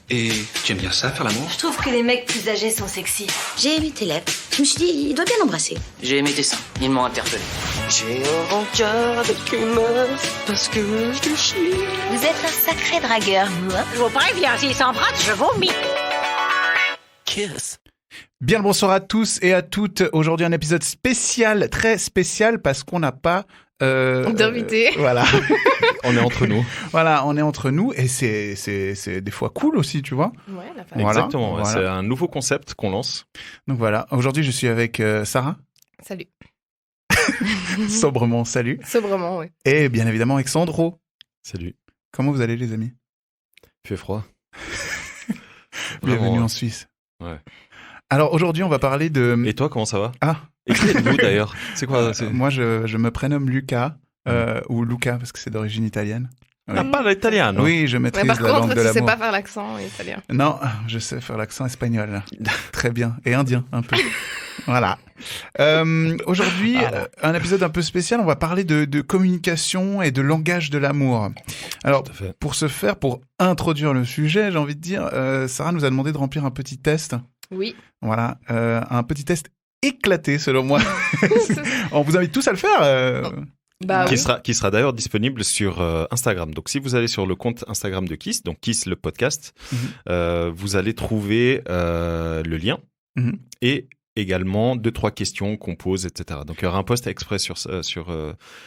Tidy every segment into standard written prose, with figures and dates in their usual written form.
Et tu aimes bien ça, faire l'amour? Je trouve que les mecs plus âgés sont sexy. J'ai aimé tes lèvres. Je me suis dit, il doit bien l'embrasser. J'ai aimé tes seins, ils m'ont interpellé. J'ai un rencard avec une meuf parce que je chie. Vous êtes un sacré dragueur, moi. Je vous préviens, s'il s'embrasse, je vomis. Kiss. Bien le bonsoir à tous et à toutes. Aujourd'hui un épisode spécial, très spécial parce qu'on n'a pas d'invité. Voilà. On est entre nous. Voilà, on est entre nous et c'est des fois cool aussi, tu vois. Ouais, la famille. Voilà, Exactement. voilà. C'est un nouveau concept qu'on lance. Donc voilà, aujourd'hui je suis avec Sarah, Salut. sobrement, salut. Sobrement, oui. Et bien évidemment avec Sandro. Salut. Comment vous allez les amis? Il fait froid. Bienvenue Vraiment, en Suisse. Ouais. Alors aujourd'hui on va parler de... Et toi, comment ça va? Ah, Et qui êtes-vous d'ailleurs? C'est quoi? moi je me prénomme Lucas, ou Luca parce que c'est d'origine italienne. Ah, pas l'italien, non? Oui, je Mais maîtrise par la langue contre, de tu sais l'amour. pas faire l'accent italien. Non, je sais faire l'accent espagnol. Très bien. Et indien, un peu. Voilà. Aujourd'hui, un épisode un peu spécial. On va parler de communication et de langage de l'amour. Alors, Tout à fait. pour ce faire, pour introduire le sujet, j'ai envie de dire, Sarah nous a demandé de remplir un petit test. Oui. Voilà, un petit test éclaté, selon moi. On vous invite tous à le faire. Bah oui. Qui sera d'ailleurs disponible sur Instagram. Donc, si vous allez sur le compte Instagram de Kiss, donc Kiss le podcast, vous allez trouver le lien Mhm. et également 2-3 questions qu'on pose, etc. Donc, il y aura un post exprès sur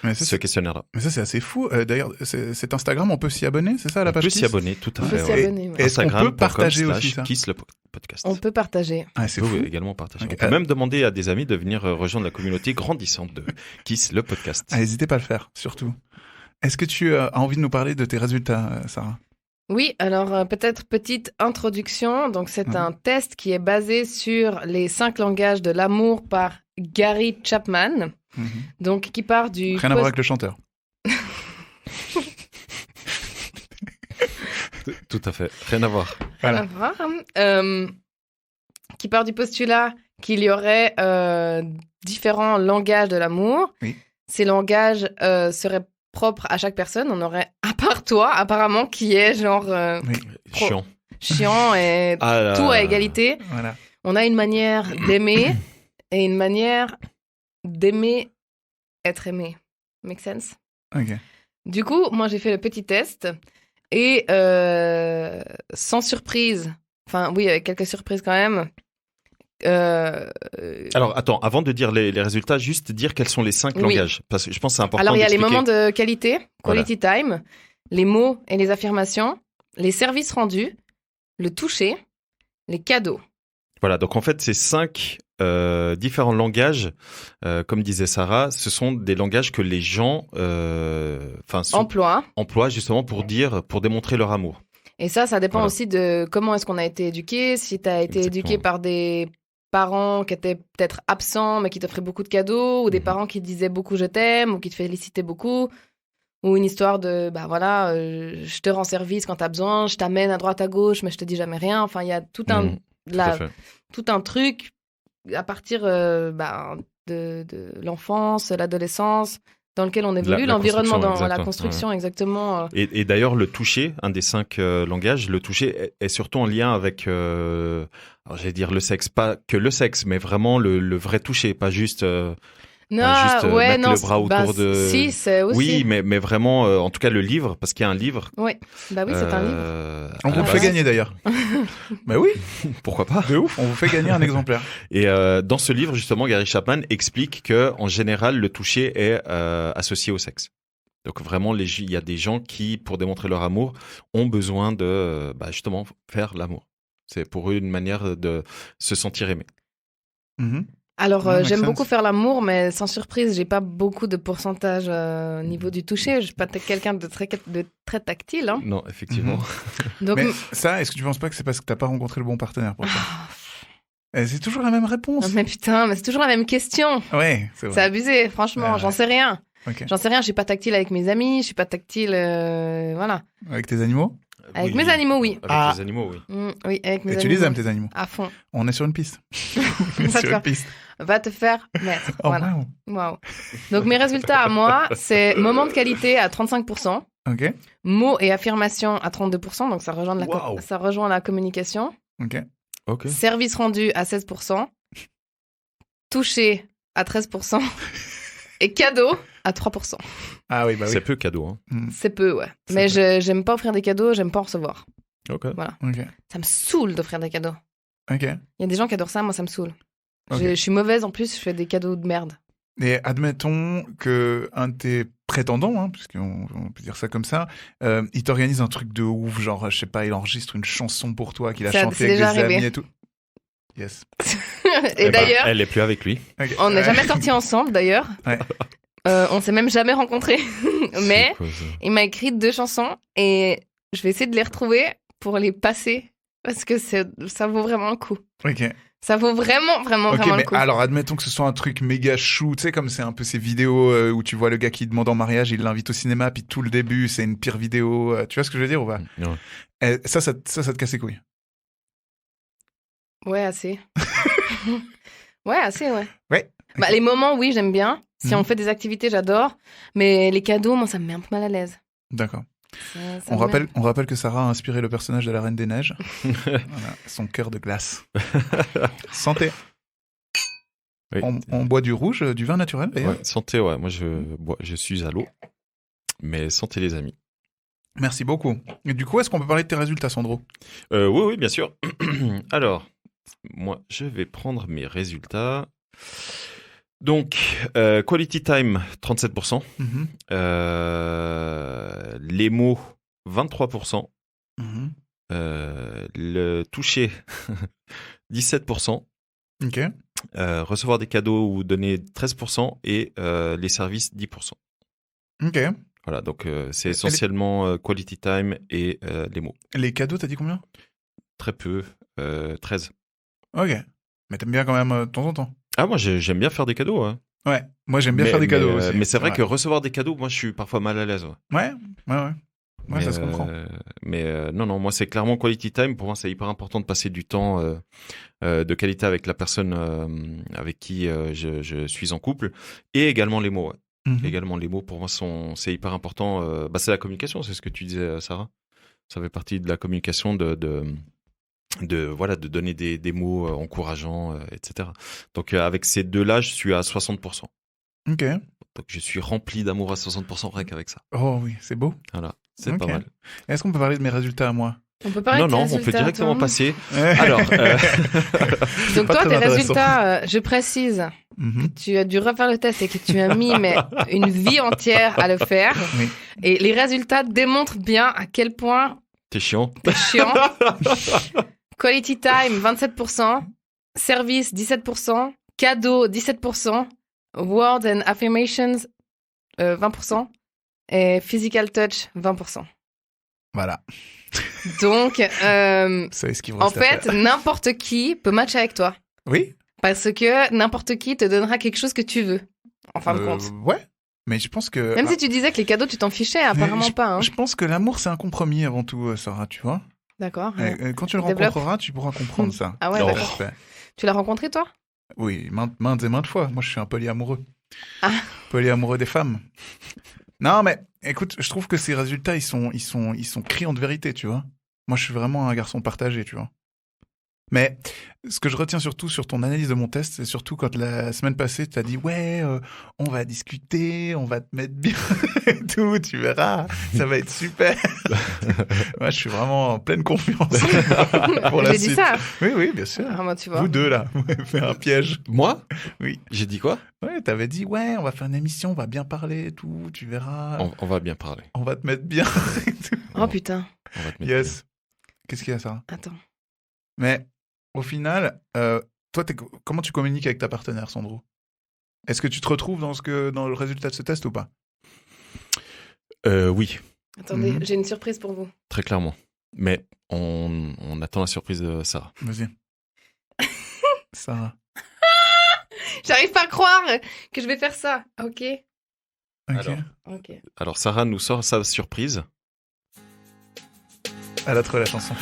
Mais ça, ce questionnaire-là. mais ça, c'est assez fou. D'ailleurs, cet Instagram, on peut s'y abonner, c'est ça, à la On page peut Kiss s'y abonner, tout à On peut fait. s'y ouais. abonner, ouais. Et est-ce qu'on peut partager aussi ça? Kiss le podcast. On peut partager. Ah, c'est Vous fou. pouvez également partager. Ok. On peut même demander à des amis de venir rejoindre la communauté grandissante de Kiss le podcast. Ah, n'hésitez pas à le faire, surtout. Est-ce que tu as envie de nous parler de tes résultats, Sarah? Oui, alors peut-être petite introduction. Donc c'est Mhm. un test qui est basé sur les 5 langages de l'amour par Gary Chapman. Mhm. Donc qui part du... Rien à voir avec le chanteur. Tout à fait. Rien à voir. Voilà. À voir, qui part du postulat qu'il y aurait différents langages de l'amour. Oui. Ces langages seraient propres à chaque personne. On aurait, à part toi, apparemment, qui est genre Oui, Chiant. chiant et Ah là tout là. à égalité. voilà. On a une manière d'aimer et une manière d'aimer être aimé. Make sense? Ok. Du coup, moi, j'ai fait le petit test et sans surprise, enfin oui, avec quelques surprises quand même. Alors, attends, avant de dire les résultats, juste dire quels sont les 5 Oui. langages. Parce que je pense que c'est important Alors, il y a les d'expliquer. moments de qualité, quality time, les mots et les affirmations, les services rendus, le toucher, les cadeaux. Voilà, donc en fait, ces 5 différents langages, comme disait Sarah, ce sont des langages que les gens Emploi. emploient justement pour démontrer leur amour. Et ça dépend Voilà. aussi de comment est-ce qu'on a été éduqué. Si tu as été Exactement. éduqué par des parents qui étaient peut-être absents, mais qui t'offraient beaucoup de cadeaux, ou des Mhm. parents qui te disaient beaucoup je t'aime, ou qui te félicitaient beaucoup, ou une histoire de, bah voilà, je te rends service quand tu as besoin, je t'amène à droite à gauche, mais je te dis jamais rien. Enfin, il y a tout un, Mhm, Tout à fait. tout un truc à partir de l'enfance, l'adolescence, dans lequel on évolue, La l'environnement, construction, dans la exactement, construction, exactement. Et d'ailleurs, le toucher, un des 5 langages, le toucher est surtout en lien avec, alors j'allais dire le sexe, pas que le sexe, mais vraiment le vrai toucher, pas juste, Non, juste ouais, mettre non, le bras autour de... Si, c'est aussi. Oui, mais vraiment, en tout cas le livre, parce qu'il y a un livre. Oui, bah oui, c'est un livre. On à vous la le fait base. gagner d'ailleurs. Mais oui, Pourquoi pas? de ouf, on vous fait gagner un exemplaire. Et dans ce livre, justement, Gary Chapman explique que en général, le toucher est associé au sexe. Donc vraiment, il y a des gens qui, pour démontrer leur amour, ont besoin de justement faire l'amour. C'est pour eux une manière de se sentir aimé. Mhm. Alors, Ouais, make j'aime sense. beaucoup faire l'amour, mais sans surprise, j'ai pas beaucoup de pourcentage au niveau du toucher. Je suis pas quelqu'un de très tactile. Hein. Non, effectivement. Donc, Mais ça, est-ce que tu penses pas que c'est parce que t'as pas rencontré le bon partenaire pour ça? C'est toujours la même réponse. mais putain, mais c'est toujours la même question. Ouais, c'est C'est vrai. abusé, franchement, Ouais. j'en sais rien. Ok. J'en sais rien, je suis pas tactile avec mes amis, je suis pas tactile, voilà. Avec tes animaux? Avec mes animaux, oui. Avec Ah. les animaux, oui. Oui, avec mes Et animaux. tu les aimes, tes animaux? À fond. On est sur une piste. On est sur une D'accord. piste. Va te faire mettre. Oh, Voilà. wow. Waouh. Donc mes résultats à moi, c'est moment de qualité à 35%, Ok. Mots et affirmations à 32%, donc ça rejoint, Wow. ça rejoint la communication. Ok. Ok. Service rendu à 16%. Touché à 13%. Et cadeau à 3%. Ah oui, bah oui. C'est peu cadeau. Hein. C'est peu, ouais. C'est Mais peu. j'aime pas offrir des cadeaux, j'aime pas en recevoir. Ok. Ok. Ça me saoule d'offrir des cadeaux. Ok. Il y a des gens qui adorent ça, moi ça me saoule. Ok. Je suis mauvaise en plus, je fais des cadeaux de merde. Et admettons que un de tes prétendants, hein, puisqu'on peut dire ça comme ça, il t'organise un truc de ouf, genre, je sais pas, il enregistre une chanson pour toi qu'il a Ça, chantée c'est avec des déjà arrivé. amis et tout. Yes. Et ben, d'ailleurs, elle est plus avec lui. Ok. on n'est jamais sortis ensemble d'ailleurs. Ouais. On s'est même jamais rencontrés. Mais C'est quoi, ça il m'a écrit 2 chansons et je vais essayer de les retrouver pour les passer parce que ça vaut vraiment le coup. Ok. Ça vaut vraiment, vraiment, Ok, vraiment mais le coup. alors admettons que ce soit un truc méga chou, tu sais, comme c'est un peu ces vidéos où tu vois le gars qui demande en mariage, il l'invite au cinéma, puis tout le début, c'est une pire vidéo. Tu vois ce que je veux dire ou pas? Ouais. Ça te casse les couilles. Ouais, assez. Ouais, assez, ouais. Ouais. Bah, les moments, oui, j'aime bien. Si Mhm. on fait des activités, j'adore. Mais les cadeaux, moi, ça me met un peu mal à l'aise. D'accord. Ça On me rappelle que Sarah a inspiré le personnage de la Reine des Neiges. Voilà, son cœur de glace. Santé. Oui. On boit du rouge, du vin naturel d'ailleurs. Ouais, santé, ouais. Moi, je suis à l'eau. Mais santé, les amis. Merci beaucoup. Et du coup, est-ce qu'on peut parler de tes résultats, Sandro? Oui, bien sûr. Alors, moi, je vais prendre mes résultats. Donc, quality time, 37%. Mhm. Les mots, 23%. Mhm. Le toucher, 17%. Ok. Recevoir des cadeaux ou donner 13%. Et les services, 10%. Ok. Voilà, donc c'est essentiellement quality time et les mots. Les cadeaux, t'as dit combien? Très peu, 13. Ok. Mais t'aimes bien quand même de temps en temps. Ah, moi, j'aime bien faire des cadeaux. Hein. Ouais. Moi, j'aime bien faire des cadeaux aussi. Mais c'est vrai que recevoir des cadeaux, moi, je suis parfois mal à l'aise. Ouais. Ouais, Mais, ça se comprend. Non, moi, c'est clairement quality time. Pour moi, c'est hyper important de passer du temps de qualité avec la personne avec qui je suis en couple. Et également les mots. Ouais. Mhm. Également les mots, pour moi, c'est hyper important. C'est la communication, c'est ce que tu disais, Sarah. Ça fait partie de la communication de donner des mots encourageants, etc. Donc, avec ces deux-là, je suis à 60%. Ok. Donc, je suis rempli d'amour à 60% rien qu'avec ça. Oh oui, c'est beau. Voilà, c'est Ok. pas mal. Est-ce qu'on peut parler de mes résultats à moi? On peut parler de tes Non, on peut résultats, directement toi. passer. Alors, Donc pas toi, très tes intéressant. résultats, je précise, Mhm. tu as dû refaire le test et que tu as mis mais, une vie entière à le faire. Oui. Et les résultats démontrent bien à quel point t'es chiant. t'es chiant. Quality time, 27%. Service, 17%. Cadeau, 17%. Words and affirmations, 20%. Et physical touch, 20%. Voilà. Donc, C'est ce qu'il vous en reste à fait, faire. n'importe qui peut matcher avec toi. Oui. Parce que n'importe qui te donnera quelque chose que tu veux, en fin de compte. Ouais. Mais je pense que. Même si tu disais que les cadeaux, tu t'en fichais, apparemment je, pas. Hein. Je pense que l'amour, c'est un compromis avant tout, Sarah, tu vois. D'accord. Et quand tu le Développe. rencontreras, tu pourras comprendre ça. Ah ouais, Non. d'accord. Parfait. Tu l'as rencontré, toi? Oui, maintes et maintes fois. Moi, je suis un polyamoureux. Ah. Polyamoureux des femmes. Non, mais écoute, je trouve que ces résultats, ils sont criants de vérité, tu vois. Moi, je suis vraiment un garçon partagé, tu vois. Mais ce que je retiens surtout sur ton analyse de mon test, c'est surtout quand la semaine passée, tu as dit « Ouais, on va discuter, on va te mettre bien et tout, tu verras, ça va être super. » Moi, je suis vraiment en pleine confiance pour la J'ai dit suite. ça. Oui, bien sûr. Ah, moi, tu vois. Vous deux, là, vous m'avez fait un piège. Moi? Oui. J'ai dit quoi? Ouais, t'avais dit « Ouais, on va faire une émission, on va bien parler et tout, tu verras. On va bien parler. On va te mettre bien. » Oh putain. On va te mettre Yes. Qu'est-ce qu'il y a, Sarah? Attends. Mais au final, toi, comment tu communiques avec ta partenaire, Sandro? Est-ce que tu te retrouves dans le résultat de ce test ou pas? Oui, Attendez, Mhm. j'ai une surprise pour vous. très clairement. Mais on attend la surprise de Sarah. Vas-y. Sarah. J'arrive pas à croire que je vais faire ça. Ok. Ok. Ok. Alors, Sarah nous sort sa surprise. Elle a trouvé la chanson.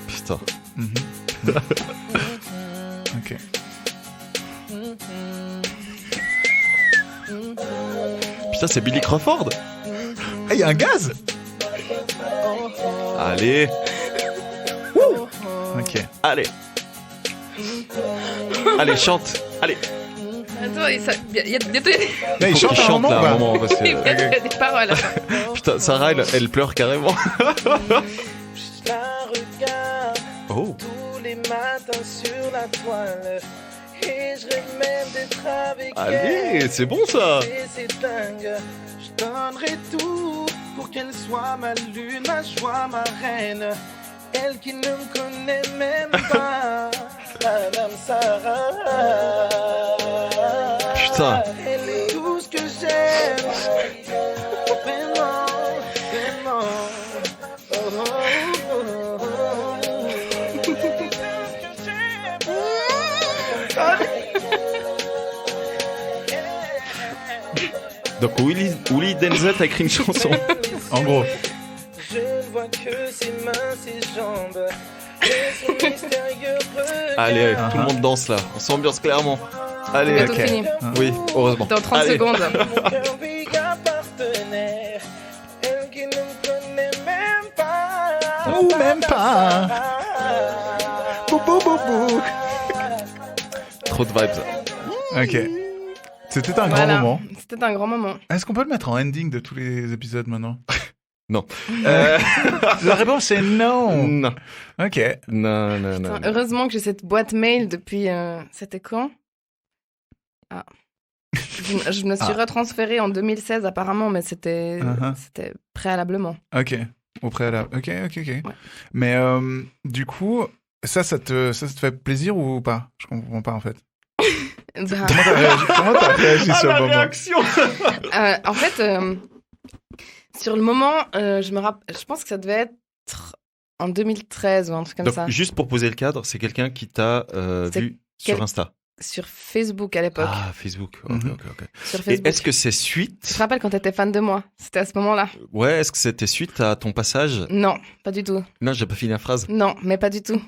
Putain. Mhm. Ok. Putain, c'est Billy Crawford. Ah, il y a un gaz? Allez. Ok. Allez. Allez, chante. Allez. Attends, il y a bientôt Là, il Faut chante qu'il un chante moment, là, ou un pas moment. Parce que... il y a des paroles. Putain, Sarah, elle pleure carrément. Je la regarde Oh. tous les matins sur la toile. Et je rêve même d'être avec Allez, c'est bon ça. Et c'est dingue. Je donnerai tout pour qu'elle soit ma lune, ma joie, ma reine. Elle qui ne me connaît même pas. Madame Sarah. Putain. Elle est tout ce que j'aime. Vraiment, vraiment. Oh, oh, oh, Donc Willy Denzet a écrit une chanson. En gros. Je ne vois que ses mains, ses jambes. Et son mystérieux regard. Allez, tout le monde danse là. On s'ambiance clairement. Allez, Bientôt ok. fini. Oui, heureusement. Dans 30 Allez. secondes. Mon cœur lui appartenait. Elle qui ne me connaît même pas. Ou même pas. Bou, bou, bou, bou. Trop de vibes. Ok. C'était un grand Voilà. moment. C'était un grand moment. Est-ce qu'on peut le mettre en ending de tous les épisodes maintenant? Non. La réponse est non. Non. Ok. Non. Putain, heureusement que j'ai cette boîte mail depuis... C'était quand? Ah. Je me suis retransférée en 2016 apparemment, mais c'était c'était préalablement. Ok. Au préalable. Ok. Mais du coup, ça te fait plaisir ou pas? Je comprends pas en fait. Bah, Comment t'as réagi sur le moment? réaction. en fait, sur le moment, je pense que ça devait être en 2013 ou un truc comme Donc, ça. juste pour poser le cadre, c'est quelqu'un qui t'a C'est vu sur quel- Insta. Sur Facebook à l'époque. Ah, Facebook. Ok. Sur Et Facebook. est-ce que c'est Tu te suite? rappelles quand t'étais fan de moi? C'était à ce moment-là? Ouais, est-ce que c'était suite à ton passage? Non, pas du tout. Non, j'ai pas fini la phrase. Non, mais pas du tout.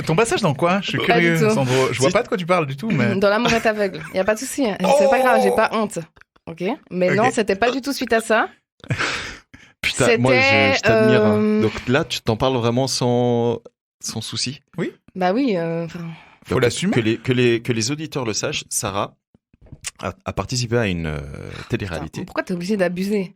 Ton passage dans quoi? Je suis Pas curieux, du tout. Sandro. Je vois Si. pas de quoi tu parles du tout, mais. Dans l'amour est aveugle. Y a pas de souci. C'est pas grave, j'ai pas honte. Ok. Mais Ok. non, c'était pas du tout suite à ça. Putain, moi, C'était, je t'admire. Hein. Donc là, tu t'en parles vraiment sans souci. Bah oui. Enfin. Faut Donc, l'assumer. Que les auditeurs le sachent, Sarah a participé à une télé-réalité. Pourquoi t'es obligé d'abuser?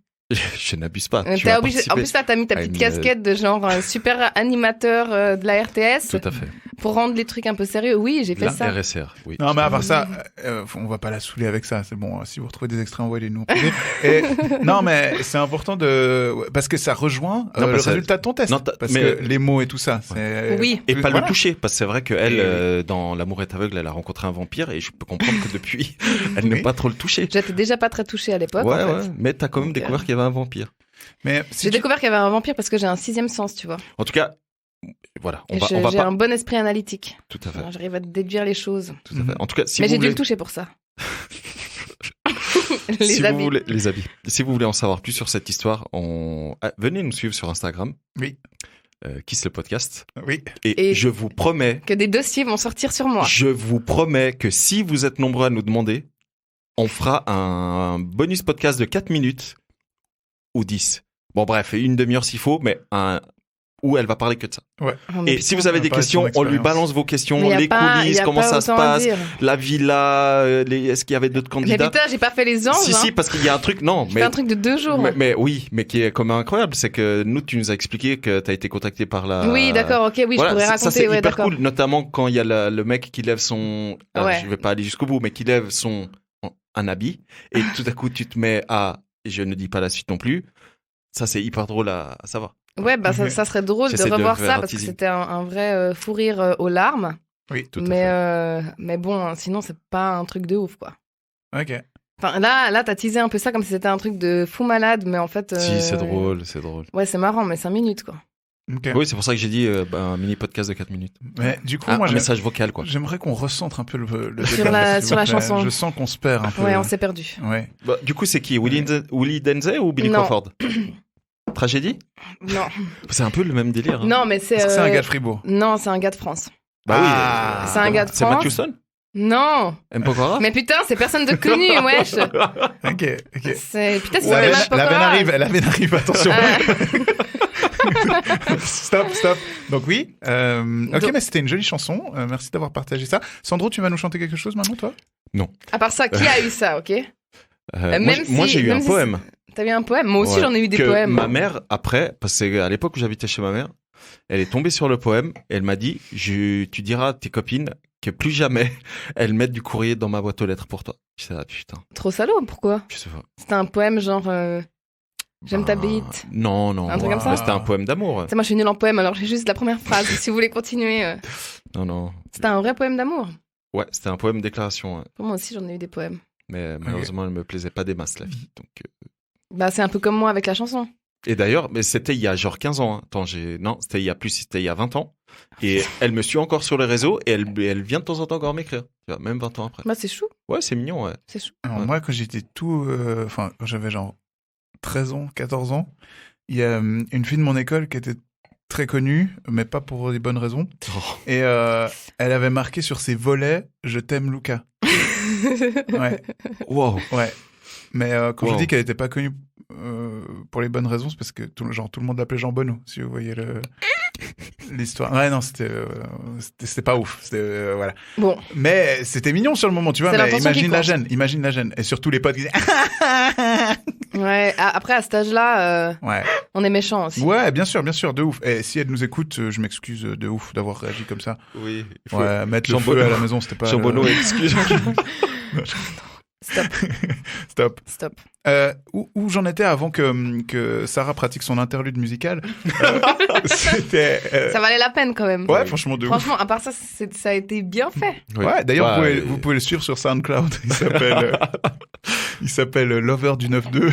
Je n'abuse pas. Tu T'es as obligé. En participé plus là, t'as mis ta à petite une, casquette de genre super animateur de la RTS Tout à fait. pour rendre les trucs un peu sérieux. Oui, j'ai fait La ça. RSR, oui. Non, mais à part ça, on va pas la saouler avec ça. C'est bon. Si vous retrouvez des extraits, envoyez-les nous. en privé. Et non, mais c'est important parce que ça rejoint Non, le parce que- résultat de ton test. Non, parce mais- que les mots et tout ça, c'est. Oui. Et pas Voilà. le toucher, parce que c'est vrai qu'elle, Et- dans L'amour est aveugle, elle a rencontré un vampire et je peux comprendre que depuis, elle Oui. n'aime pas trop le toucher. J'étais déjà pas très touchée à l'époque. Ouais, en fait. ouais, mais t'as quand même Donc, découvert qu'il y avait un vampire. Mais si J'ai tu- découvert qu'il y avait un vampire parce que j'ai un 6e sens, tu vois. En tout cas, voilà, on Et va j'ai pas. un bon esprit analytique. Tout à fait. J'arrive à déduire les choses. Tout à fait. En tout cas, si Mais vous j'ai dû voulez, le toucher pour ça. si Les habits. vous voulez, les habits. Si vous voulez en savoir plus sur cette histoire, venez nous suivre sur Instagram. Oui. Kiss le podcast. Oui. Et Et- je vous promets, Que des dossiers vont sortir sur moi. je vous promets que si vous êtes nombreux à nous demander, on fera un bonus podcast de 4 minutes ou 10. Bon, bref, une demi-heure s'il faut, mais où elle va parler que de ça. Oh, mais Et putain. si vous avez on des va parler de son questions, on lui expérience. balance vos questions, Mais y a les pas- coulisses, y a comment pas ça se autant à passe, dire. la villa, est-ce qu'il y avait d'autres Mais candidats? putain, j'ai pas fait les anges. Si, hein. si, parce qu'il y a un truc, non, J'ai mais, fait un truc de 2 jours. mais oui, mais qui est comme incroyable, c'est que nous, tu nous as expliqué que tu as été contacté par la... Oui, d'accord, ok, oui, Voilà, je pourrais ça, raconter. c'est Ouais, hyper d'accord. cool, notamment quand il y a le mec qui lève son... Alors, Ouais. je vais pas aller jusqu'au bout, mais qui lève un habit, et tout à coup, tu te mets à... Et je ne dis pas la suite non plus. Ça, c'est hyper drôle à savoir. Ouais, bah ça serait drôle de J'essaie de revoir faire ça un parce que teasing. c'était un vrai fou rire aux larmes. Oui. Tout à fait. Mais bon, sinon, c'est pas un truc de ouf, quoi. Ok. Enfin, là, t'as teasé un peu ça comme si c'était un truc de fou malade, mais en fait. Si, c'est drôle, c'est drôle. Ouais, c'est marrant, mais 5 minutes, quoi. Ok. Oui, c'est pour ça que j'ai dit un mini podcast de 4 minutes. Mais du coup, Un moi, message vocal, quoi. j'aimerais qu'on recentre un peu le Sur débat, la- s'il sur vous la plaît. chanson. Je sens qu'on se perd un peu. Ouais, on s'est perdu. Ouais. Bah, du coup, c'est qui Willy Denzey ou Billy Non. Crawford? Tragédie? Non, C'est un peu le même délire. Hein. non, mais c'est. Est-ce que c'est un gars de Fribourg? Non, c'est un gars de France. Bah oui. Ah. C'est un gars de C'est France. Matthew Stone? Non, M. Pokora? mais putain, c'est personne de connu, wesh. Ok. C'est putain, c'est La Matt veine Pokora. arrive, attention. Ah. Stop. Donc oui. Ok, mais c'était une jolie chanson. Merci d'avoir partagé ça. Sandro, tu vas nous chanter quelque chose maintenant, toi? Non. À part ça, qui a eu ça, ok? Moi, j'ai eu un poème. T'as eu un poème? Moi aussi, Ouais. j'en ai eu des Que poèmes. Ma mère, après, parce que à l'époque où j'habitais chez ma mère, elle est tombée sur le poème et elle m'a dit tu diras à tes copines que plus jamais elles mettent du courrier dans ma boîte aux lettres pour toi. Je sais, putain, Trop salaud, pourquoi? je sais pas. C'était un poème genre j'aime ta bite. Non. Un truc comme ça? C'était un poème d'amour. Tu sais, moi, je suis nulle en poème, alors j'ai juste la première phrase. Si vous voulez continuer. Non. C'était un vrai poème d'amour. Ouais, c'était un poème déclaration. Ouais. Pour moi aussi, j'en ai eu des poèmes. Mais malheureusement, elle me plaisait pas des masses, la vie. Donc, Bah, c'est un peu comme moi avec la chanson. Et d'ailleurs, mais c'était il y a genre 15 ans. Hein. Attends, non, c'était il y a 20 ans. Et elle me suit encore sur les réseaux et elle vient de temps en temps encore m'écrire. Tu vois, même 20 ans après. Bah, c'est chou. Ouais, c'est mignon, ouais. C'est chou. Alors, Ouais. moi, quand j'étais quand j'avais genre 13 ans, 14 ans, il y a une fille de mon école qui était très connue, mais pas pour des bonnes raisons. Oh. Et elle avait marqué sur ses volets « Je t'aime, Luca ». Ouais. Wow. Ouais. Mais quand je Wow. dis qu'elle n'était pas connue pour les bonnes raisons, c'est parce que tout le monde l'appelait Jean Bonneau, si vous voyez l'histoire. Ouais, non, c'était pas ouf. Voilà. Bon, Mais c'était mignon sur le moment, tu vois. C'est Mais l'intention qui imagine la gêne. Et surtout les potes qui disaient ouais. Après, à cet âge-là, Ouais. on est méchant aussi. Ouais, bien sûr, de ouf. Et si elle nous écoute, je m'excuse de ouf d'avoir réagi comme ça. Oui. Il faut... Ouais, mettre Jean le feu Bonneau. à la maison, c'était pas. Jean Bonneau, excuse. Stop. Où j'en étais avant que Sarah pratique son interlude musical, c'était. Ça valait la peine quand même. Ouais, franchement, de ouf. Franchement, à part ça, ça a été bien fait. Ouais, d'ailleurs, Ouais, vous pouvez le suivre sur SoundCloud. Il s'appelle Lover du 9-2.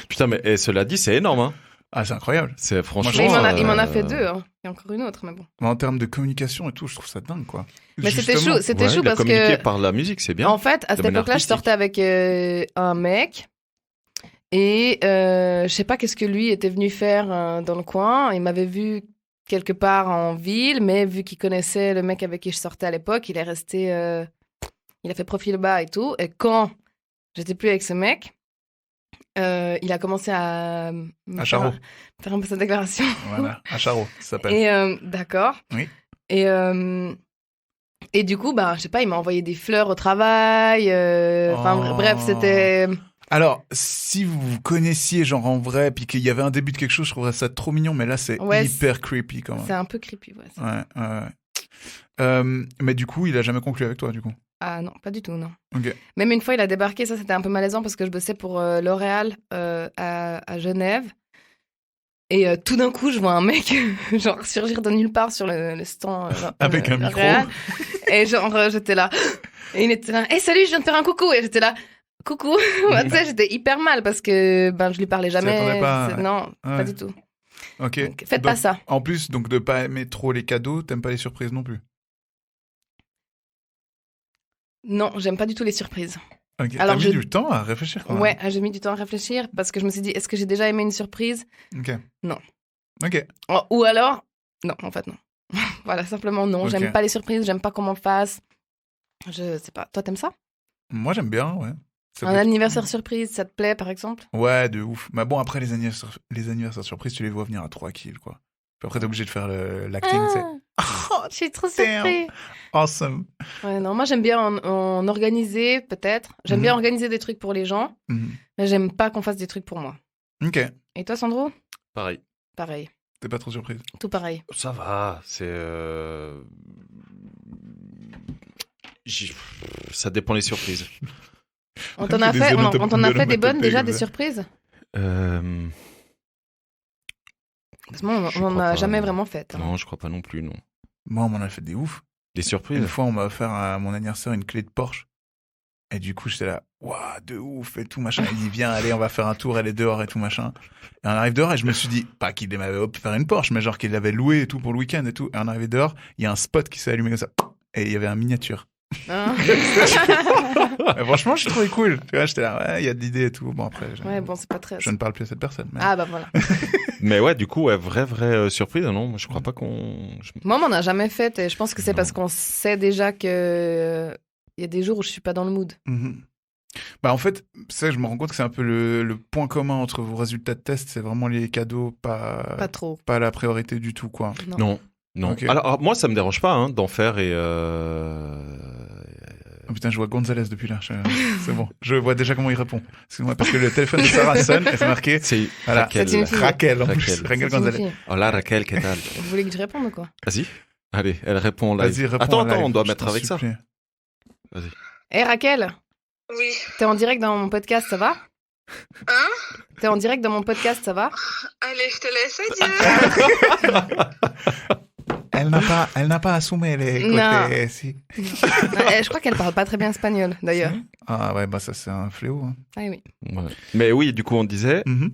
Putain, mais cela dit, c'est énorme. Hein. Ah, c'est incroyable. C'est franchement. Mais il m'en a fait deux. Hein. Il y a encore une autre, mais bon. Mais en termes de communication et tout, je trouve ça dingue, quoi. Mais c'était Justement. chaud, c'était Ouais, chaud il a parce communiqué que. par la musique, c'est bien. En fait, à De cette manière époque-là, je artistique. sortais avec un mec. Et je sais pas qu'est-ce que lui était venu faire dans le coin. Il m'avait vu quelque part en ville, mais vu qu'il connaissait le mec avec qui je sortais à l'époque, il est resté. Il a fait profil bas et tout. Et quand j'étais plus avec ce mec, il a commencé à À Charo. faire un peu sa déclaration. Voilà, à Charo, ça s'appelle. Et d'accord. Oui. Et du coup, bah, je sais pas, il m'a envoyé des fleurs au travail. Enfin, Oh. bref, c'était. Alors, si vous vous connaissiez, genre en vrai, puis qu'il y avait un début de quelque chose, je trouverais ça trop mignon, mais là, c'est Ouais, hyper creepy quand C'est même. un peu creepy, ouais. Ouais. Mais du coup, il a jamais conclu avec toi, du coup. Ah non, pas du tout, non. Ok. Même une fois, il a débarqué, ça c'était un peu malaisant parce que je bossais pour L'Oréal à Genève. Et tout d'un coup, je vois un mec genre surgir de nulle part sur le stand. Avec un micro. L'Oréal. Et genre, j'étais là. Et il était là. Hey, salut, je viens de faire un coucou. Et j'étais là. Coucou. Bah, tu sais, j'étais hyper mal parce que ben, je lui parlais jamais. attendais pas, ouais. Non, Ouais. pas du tout. Ok. Donc, faites pas Donc, ça. En plus, donc de pas aimer trop les cadeaux, t'aimes pas les surprises non plus. Non, j'aime pas du tout les surprises. Ok. Alors, T'as mis je- du temps à réfléchir quand même. Ouais, j'ai mis du temps à réfléchir parce que je me suis dit, est-ce que j'ai déjà aimé une surprise? Ok. Non. Ok. Oh, ou alors, non, en fait, non. Voilà, simplement non. Ok. J'aime pas les surprises, j'aime pas qu'on m'en fasse. Je sais pas. Toi, t'aimes ça? Moi, j'aime bien, ouais. Ça Un peut- anniversaire surprise, ça te plaît, par exemple? Ouais, de ouf. Mais bon, après, les anniversaires surprises, tu les vois venir à 3 kills, quoi. Puis après, t'es obligé de faire l'acting, c'est Je suis trop damn. surpris. awesome. Ouais, non, moi, j'aime bien en organiser, peut-être. J'aime Mhm. bien organiser des trucs pour les gens, Mhm. mais j'aime pas qu'on fasse des trucs pour moi. Ok. Et toi, Sandro? Pareil. Pareil. T'es pas trop surprise. Tout pareil. Ça va, c'est. Ça dépend les surprises. On t'en a fait, on t'en a fait des bonnes déjà, des surprises. surprises? Parce que moi, Je on en crois a pas. jamais vraiment fait. hein. Non, je crois pas non plus, non. Moi, on m'en a fait des ouf. Des surprises. Une fois, on m'a offert à mon anniversaire une clé de Porsche. Et du coup, j'étais là, waouh, de ouf et tout, machin. Il dit, viens, allez, on va faire un tour, elle est dehors et tout, machin. Et on arrive dehors et je me suis dit, pas qu'il m'avait offert une Porsche, mais genre qu'il l'avait loué et tout pour le week-end et tout. Et on arrive dehors, il y a un spot qui s'est allumé comme ça. Et il y avait un miniature. Hein. Et franchement, je trouvais cool. Tu vois, j'étais là, ouais, il y a de l'idée et tout. Bon, après, Ouais, bon, c'est pas très. je ne parle plus à cette personne. Mais... Ah, bah voilà. Mais ouais, du coup, ouais, vraie surprise. Non, moi, je crois pas qu'on. Moi, on m'en a jamais fait et je pense que c'est Non. parce qu'on sait déjà que il y a des jours où je suis pas dans le mood. Mhm. Bah en fait, ça, je me rends compte que c'est un peu le point commun entre vos résultats de test, c'est vraiment les cadeaux, Pas trop. pas la priorité du tout, quoi. Non. Ok. Alors, moi, ça me dérange pas d'en faire et. Oh putain, je vois Gonzalez depuis là. C'est bon. Je vois déjà comment il répond. Excuse-moi, parce que le téléphone de Sarah sonne et c'est marqué. C'est Voilà. Raquel. C'est une fille. Raquel, en Raquel. plus. Raquel C'est une Gonzalez. fille. Hola Raquel, qu'est-ce que Vous voulez que je réponde ou quoi? Vas-y. Allez, elle répond en live. Vas-y, réponds Attends, en live, on doit je mettre t'en avec ça. supplie. Hé Raquel, Oui. t'es en direct dans mon podcast, ça va? Hein? T'es en direct dans mon podcast, ça va? Allez, je te laisse, adieu. Elle n'a pas assumé les côtés. Non. Si. Je crois qu'elle parle pas très bien espagnol, d'ailleurs. Ah ouais, bah ça c'est un fléau. Hein. Ah oui. Ouais. Mais oui, du coup, on disait. Mhm.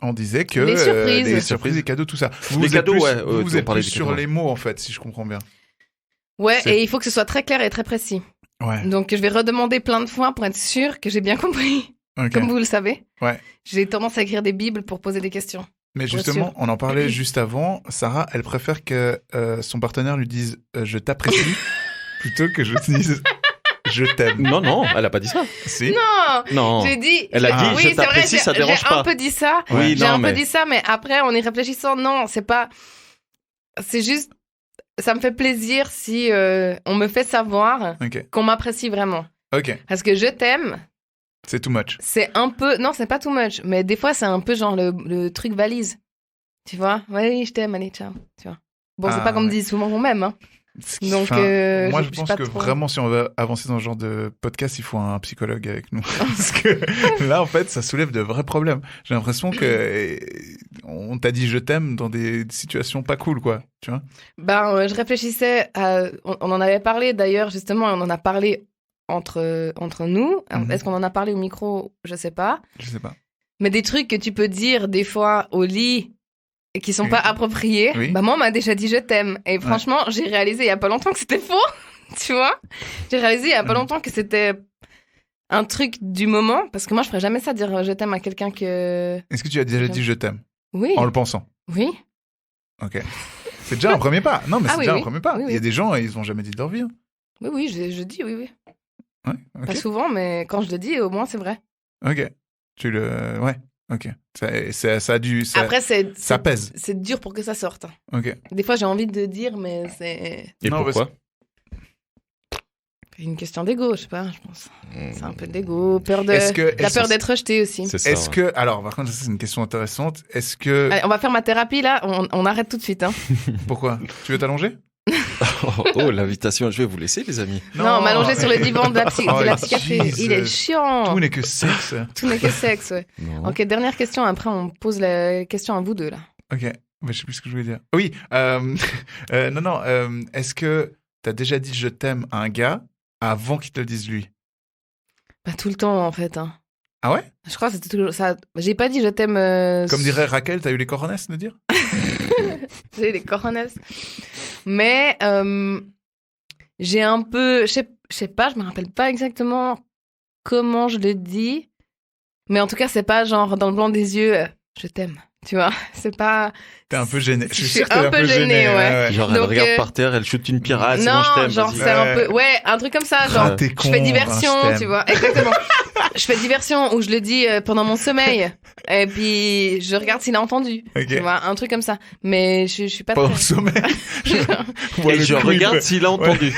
On disait que Les surprises. les surprises, les cadeaux, tout ça. Vous Les êtes cadeaux, plus, ouais, vous on êtes parlait plus des sur cadeaux. les mots en fait, si je comprends bien. Ouais, C'est- et il faut que ce soit très clair et très précis. Ouais. Donc je vais redemander plein de fois pour être sûr que j'ai bien compris. Ok. Comme vous le savez. Ouais. J'ai tendance à écrire des bibles pour poser des questions. Mais Bien justement, sûr. on en parlait juste avant. Sarah, elle préfère que son partenaire lui dise je t'apprécie plutôt que je dise je t'aime. Non, elle a pas dit ça. Si. Non, Non. j'ai dit. Elle a Ah. dit oui, je c'est vrai, t'apprécie, ça dérange j'ai un pas. peu dit ça. Oui, J'ai non, un mais. peu dit ça, mais après, en y réfléchissant, non, c'est pas. C'est juste. Ça me fait plaisir si on me fait savoir Ok. qu'on m'apprécie vraiment. Ok. Parce que je t'aime, C'est too much. c'est un peu. Non, c'est pas too much, mais des fois, c'est un peu genre le truc valise. Tu vois? Oui, je t'aime, allez, ciao. Tu vois? Bon, c'est Ah, pas qu'on me ouais. dise souvent qu'on m'aime, hein. Donc, Enfin, moi, je je suis pense pas que trop- vraiment, si on veut avancer dans ce genre de podcast, il faut un psychologue avec nous. Parce que là, en fait, ça soulève de vrais problèmes. J'ai l'impression que on t'a dit je t'aime dans des situations pas cool, quoi. Tu vois? Ben, je réfléchissais à... On en avait parlé d'ailleurs, justement, on en a parlé entre nous. Mhm. Est-ce qu'on en a parlé au micro? Je sais pas. Je sais pas. Mais des trucs que tu peux dire des fois au lit et qui sont Oui. pas appropriés, Oui. bah moi, on m'a déjà dit je t'aime. Et franchement, j'ai réalisé il y a pas longtemps que c'était faux. Tu vois? J'ai réalisé il y a pas Mhm. longtemps que c'était un truc du moment. Parce que moi, je ferais jamais ça, dire je t'aime à quelqu'un que... Est-ce que tu as déjà dit je t'aime Oui. en le pensant? Oui. Ok. C'est déjà un premier pas. Non, mais Ah c'est oui, déjà oui. un premier pas. Oui, oui. Il y a des gens, ils ont jamais dit de leur vie. Hein. Oui, oui, je dis oui, oui. Ouais. Ok. Pas souvent, mais quand je le dis, au moins, c'est vrai. Ok. Tu le. Ouais. Ok. Ça a dû. Après, ça pèse. C'est dur pour que ça sorte. Ok. Des fois, j'ai envie de dire, mais c'est Et Non, pourquoi une question d'ego, je sais pas, je pense. C'est un peu d'ego, peur de... Est-ce que- la est-ce- peur d'être rejeté aussi. C'est ça. Est-ce ouais. que. Alors, par contre, ça, c'est une question intéressante. Est-ce que. Allez, on va faire ma thérapie, là. On arrête tout de suite. Hein. Pourquoi? Tu veux t'allonger? Oh, l'invitation, je vais vous laisser, les amis. Non, m'allonger sur le divan de la, Oh, de la psychiatrie. Jesus. Il est chiant. Tout n'est que sexe. Tout n'est que sexe, ouais. Non. Ok, dernière question. Après, on pose la question à vous deux, là. Ok. Mais je sais plus ce que je voulais dire. Oui. Non. Est-ce que t'as déjà dit je t'aime à un gars avant qu'il te le dise lui? Pas tout le temps, en fait. Hein. Ah ouais? Je crois que c'était toujours ça. J'ai pas dit je t'aime... Comme dirait Raquel, t'as eu les coronets de dire? J'ai les coronels. Mais j'ai un peu... Je sais pas, je me rappelle pas exactement comment je le dis. Mais en tout cas, c'est pas genre dans le blanc des yeux, je t'aime. Tu vois, c'est pas... T'es un peu gêné. Je suis Je sûr suis que t'es un peu gênée, ouais. Genre, elle Donc, regarde par terre, elle shoot une pierre. Ah, c'est non, bon, je t'aime. genre vas-y. c'est un peu... Ouais, un truc comme ça, genre... Ah, t'es Je con, fais hein, diversion, je t'aime. tu vois, exactement. Je fais diversion où je le dis pendant mon sommeil. Et puis, je regarde s'il a entendu. Ok. Tu vois, un truc comme ça. Mais je suis pas Pendant le très... sommeil. Et je regarde s'il a entendu.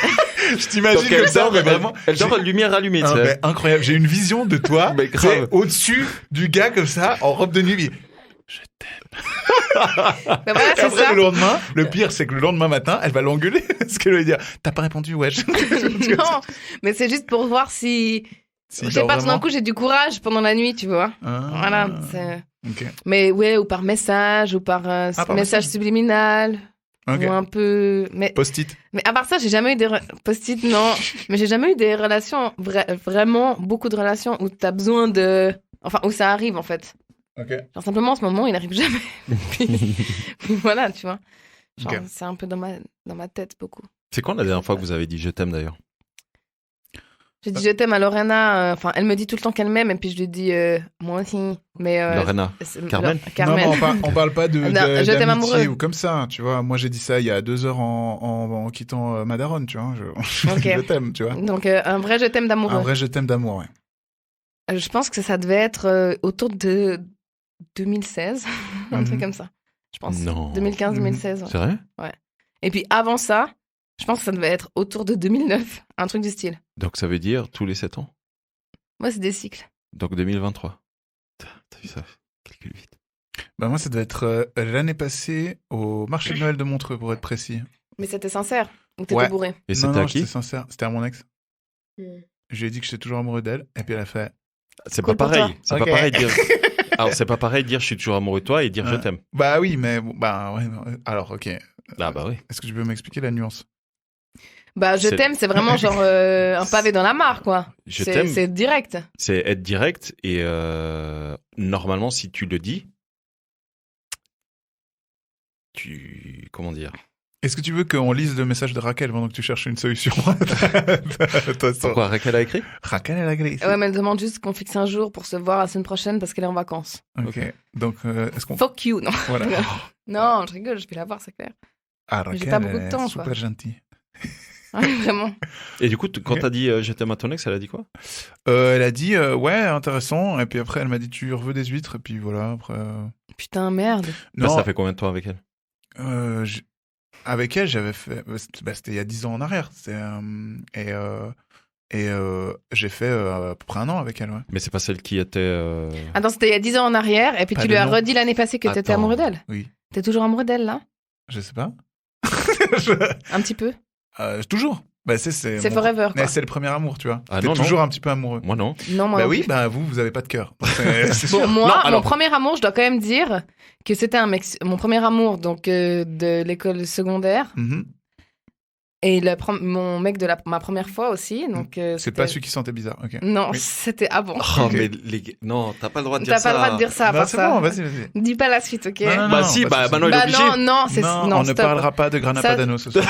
Je t'imagine Donc, comme elle ça, dort, mais vraiment. elle dort à lumière allumée, tu Ah, sais. mais incroyable. J'ai une vision de toi, Mais tu sais, grave. au-dessus du gars comme ça, en robe de nuit. Ben voilà, Et c'est après, ça. le lendemain, le pire, c'est que le lendemain matin, elle va l'engueuler. Parce qu'elle va lui dire, t'as pas répondu, wesh. Non, mais c'est juste pour voir si... Si, je sais genre pas, tout d'un vraiment. coup, j'ai du courage pendant la nuit, tu vois. Ah. Voilà, c'est... Ok. Mais ouais, ou par message, ou par, par message message. subliminal, Ok. ou un peu... Post-it. Mais à part ça, j'ai jamais eu des... Post-it, non. Mais j'ai jamais eu des relations, vraiment beaucoup de relations où t'as besoin de... Enfin, où ça arrive, en fait. Ok. Genre, simplement, en ce moment, il n'arrive jamais. puis voilà, tu vois. Genre, Ok. c'est un peu dans ma tête, beaucoup. C'est quand la dernière fois que vous avez dit je t'aime d'ailleurs? J'ai dit je t'aime à Lorena. Enfin, elle me dit tout le temps qu'elle m'aime et puis je lui dis moi aussi. Mais Lorena. Carmen. Non, on parle pas de Non, je t'aime amoureux. d'amitié ou comme ça, tu vois. Moi, j'ai dit ça il y a 2 heures en quittant ma daronne, tu vois. Ok. Je t'aime, tu vois. Donc un vrai je t'aime d'amoureux. Un vrai je t'aime d'amour, ouais. Je pense que ça devait être autour de 2016, un truc comme ça. Je pense. Non. 2015-2016. Ouais. C'est vrai? Et puis avant ça, je pense que ça devait être autour de 2009, un truc du style. Donc ça veut dire tous les 7 ans. Moi, c'est des cycles. Donc 2023. T'as vu ça? Calcule vite. Bah, moi, ça devait être l'année passée au marché de Noël de Montreux, pour être précis. Mais c'était sincère ou t'étais Ouais. bourré? Et Non, c'était non, à qui? j'étais sincère. C'était à mon ex. Je lui ai dit que j'étais toujours amoureux d'elle, et puis elle a fait. C'est Cool pas pour pareil. toi. C'est Ok. pas pareil de dire. Alors c'est pas pareil de dire je suis toujours amoureux de toi et dire je t'aime. Bah oui, mais bon, bah ouais. Alors, ok. Ah bah oui. Est-ce que tu peux m'expliquer la nuance? Bah, je C'est- t'aime, c'est vraiment genre un pavé dans la mare, quoi. Je C'est- t'aime. C'est direct. C'est être direct et normalement si tu le dis, comment dire? Est-ce que tu veux qu'on lise le message de Raquel pendant que tu cherches une solution? Pourquoi Raquel a écrit? Raquel, elle a gris. Ouais, mais elle demande juste qu'on fixe un jour pour se voir la semaine prochaine parce qu'elle est en vacances. Ok. Donc, est-ce qu'on. Fuck you, non. Voilà. Non, je rigole, je vais la voir, c'est clair. Ah, Mais j'ai Raquel, pas beaucoup de elle est temps, super quoi. gentille. Ouais, vraiment. Et du coup, quand Ok. t'as dit je t'aime à ton ex, elle a dit quoi? Elle a dit ouais, intéressant. Et puis après, elle m'a dit tu veux des huîtres. Et puis voilà, après. Putain, merde. Bah, Non, ça fait combien de temps avec elle? avec elle, j'avais fait. C'était il y a 10 ans en arrière. J'ai fait à peu près 1 an avec elle, ouais. Mais c'est pas celle qui était. Attends, c'était il y a 10 ans en arrière et puis Pas tu de lui as nom. redit l'année passée que t'étais Attends. amoureux d'elle. Oui. T'es toujours amoureux d'elle, là? Je sais pas. Un petit peu. Toujours. Bah, c'est C'est mon- forever, Mais quoi. c'est le premier amour, tu vois. Ah, T'es non, toujours un petit peu amoureux. Moi non. Non, moi Bah non oui, plus. bah vous avez pas de cœur. Donc, c'est Bon, sûr. moi, Non, alors- mon premier amour, je dois quand même dire que c'était mon premier amour donc de l'école secondaire Mhm. et mon mec de ma première fois aussi. Donc C'est c'était- pas celui qui sentait bizarre. Ok. Non, Oui. c'était avant. Oh, Ok. mais non, t'as pas le droit de dire T'as ça. pas le droit de dire ça à Bah, part c'est ça. bon, vas-y. Dis pas la suite, ok? Non, non, Bah si, pas de souci. non, il est Bah obligé. non, c'est Non, non, on ne stop. parlera pas de Grana Ça- Padano ce soir.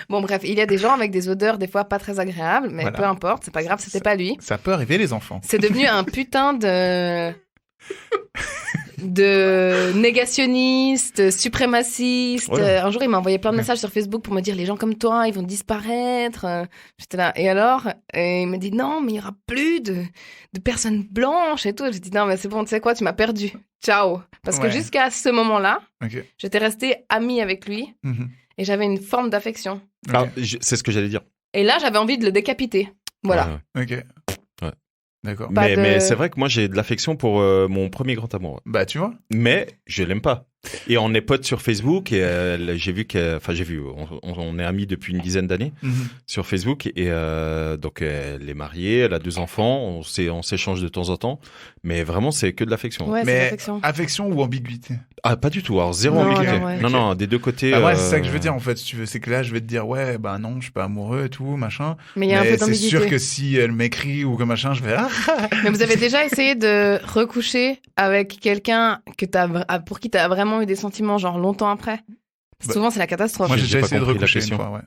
Bon bref, il y a des gens avec des odeurs des fois pas très agréables, mais Voilà. peu importe, c'est pas grave, c'était pas lui. Ça peut arriver, les enfants. C'est devenu un putain de négationniste, suprémaciste. Oh là. Un jour, il m'a envoyé plein de messages sur Facebook pour me dire les gens comme toi, ils vont disparaître. J'étais là. Et alors, il me dit non, mais il y aura plus de personnes blanches et tout. J'ai dit non, mais c'est bon, tu sais quoi, tu m'as perdu. Ciao. Parce que Ouais. jusqu'à ce moment-là, Ok. j'étais restée amie avec lui Mhm. et j'avais une forme d'affection. Alors, c'est ce que j'allais dire. Et là, j'avais envie de le décapiter. Voilà. Ouais, ouais. Ok. Ouais. D'accord. Pas de- Mais c'est vrai que moi j'ai de l'affection pour mon premier grand amour. Bah, tu vois. Mais je l'aime pas. Et on est potes sur Facebook et on est amis depuis une dizaine d'années Mhm. sur Facebook et donc elle est mariée, elle a 2 enfants, on s'échange de temps en temps, mais vraiment c'est que de l'affection. Ouais, c'est Mais l'affection. affection ou ambiguïté? Ah pas du tout, alors zéro Non, ambiguïté. non, ouais. Non non, des deux côtés. Bah, ouais, c'est ça que je veux dire en fait, si tu veux. C'est que là, je vais te dire, ouais, bah non, je suis pas amoureux et tout, machin. Mais il y a un peu Mais c'est d'ambiguïté. sûr que si elle m'écrit ou que machin, je vais. Ah, Mais vous avez déjà essayé de recoucher avec quelqu'un pour qui tu as vraiment eu des sentiments, genre longtemps après? Bah, Souvent, c'est la catastrophe. moi, j'ai J'ai déjà pas essayé de compris la recoucher une question. fois, ouais.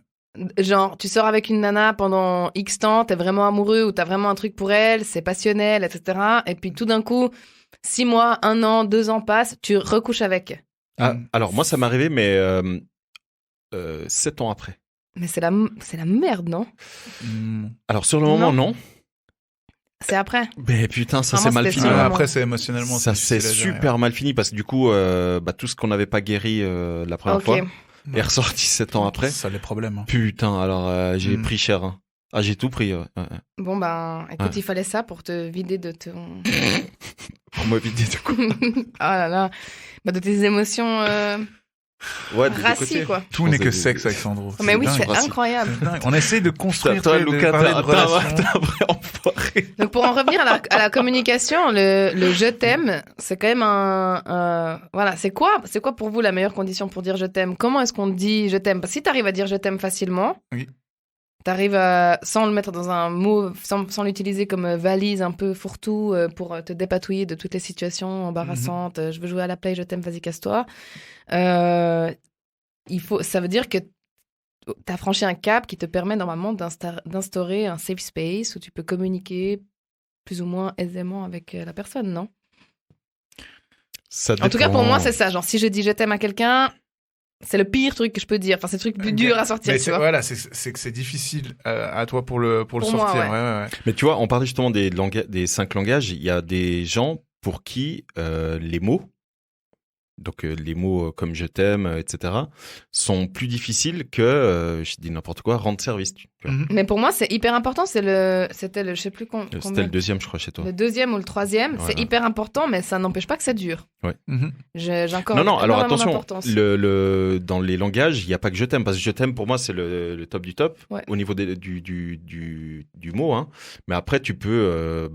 Genre, tu sors avec une nana pendant X temps, t'es vraiment amoureux ou t'as vraiment un truc pour elle, c'est passionnel, etc. Et puis tout d'un coup, 6 mois, 1 an, 2 ans passent, tu recouches avec. Ah, alors moi ça m'est arrivé mais 7 ans après. Mais c'est la merde, non? Hmm. Alors sur le moment non. C'est après. Mais putain ça Vraiment, c'est mal c'était fini. sur le Ah, moment. après, c'est émotionnellement. Ça c'est difficile à gérer. super mal fini parce que du coup tout ce qu'on n'avait pas guéri la première Ok. fois est ressorti 7 ans après. Ça, les problèmes. hein. Putain, alors j'ai pris cher. Hein. Ah, j'ai tout pris. Ouais. Bon, ben, écoute, Ouais. il fallait ça pour te vider de ton. Pour me vider de quoi. Ah là là. Bah, de tes émotions Ouais, des deux racies, côtés. quoi. Tout n'est que Des- sexe, Alexandro. Mais oui, dingue. c'est Racisme. incroyable. C'est dingue. On essaie de construire, Toi, de Lucas, parler de t'as relations. un vrai enfoiré. Donc pour en revenir à la communication, le je t'aime, c'est quand même voilà, c'est quoi pour vous la meilleure condition pour dire je t'aime? Comment est-ce qu'on dit je t'aime? Parce que si t'arrives à dire je t'aime facilement, Oui. t'arrives sans le mettre dans un mot, sans l'utiliser comme valise un peu fourre-tout pour te dépatouiller de toutes les situations embarrassantes. Je veux jouer à la play, je t'aime, vas-y casse-toi. Ça veut dire que t'as franchi un cap qui te permet normalement d'instaurer un safe space où tu peux communiquer plus ou moins aisément avec la personne, non? Ça En tout cas, pour dépend. moi, c'est ça. Genre, si je dis je t'aime à quelqu'un, c'est le pire truc que je peux dire. Enfin, c'est le truc le plus dur à sortir, Mais tu vois. voilà, c'est que c'est difficile à toi pour le Pour moi, sortir. ouais. Ouais. Mais tu vois, on parlait justement des 5 langages. Il y a des gens pour qui les mots, donc les mots comme je t'aime, etc., sont plus difficiles que, je dis n'importe quoi, rendre service. Tu vois. Mhm. Mais pour moi, c'est hyper important. C'était le, je sais plus combien. C'était le deuxième, je crois, chez toi. Le deuxième ou le troisième, c'est Voilà. hyper important, mais ça n'empêche pas que c'est dur. Mhm. J'ai encore Non, alors énormément attention, d'importance. dans les langages, il n'y a pas que je t'aime, parce que je t'aime, pour moi, c'est le top du top, Ouais. au niveau du mot. Hein. Mais après, tu peux,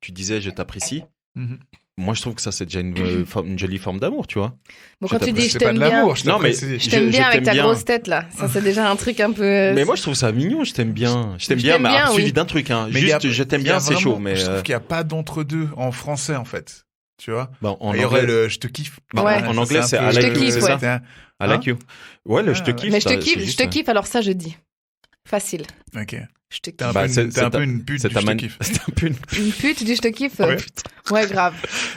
tu disais je t'apprécie. Mhm. Moi, je trouve que ça, c'est déjà une jolie forme d'amour, tu vois. Bon, je quand tu dis t'apprécie. je C'est pas de t'aime bien, l'amour, je Non, mais t'apprécie. je t'aime bien avec ta bien. grosse tête là. Ça, c'est déjà un truc un peu. Mais moi, je trouve ça mignon, je t'aime bien. Je t'aime Je bien, t'aime mais bien, alors, oui. suivi d'un truc. Hein. Mais il y a- Juste, je t'aime il y a bien, c'est vraiment- chaud. Mais Je trouve qu'il n'y a pas d'entre-deux en français, en fait. Tu vois? en Il y aurait anglais, le je te kiffe. bah, Ouais. en anglais, c'est un I peu- like Je te you, kiffe, c'est ouais. ça. I like you. Ouais, le je te Ah, kiffe. Mais je te ça, kiffe, c'est je juste, te kiffe, alors ça, je dis. Facile. Ok. Je te T'es un kiffe. Bah, peu c'est- une- c'est t'es un ta- peu une pute C'est du ta je te manie. kiffe. C'est un peu une Une pute, du je te kiffe. Ouais. Ouais, grave.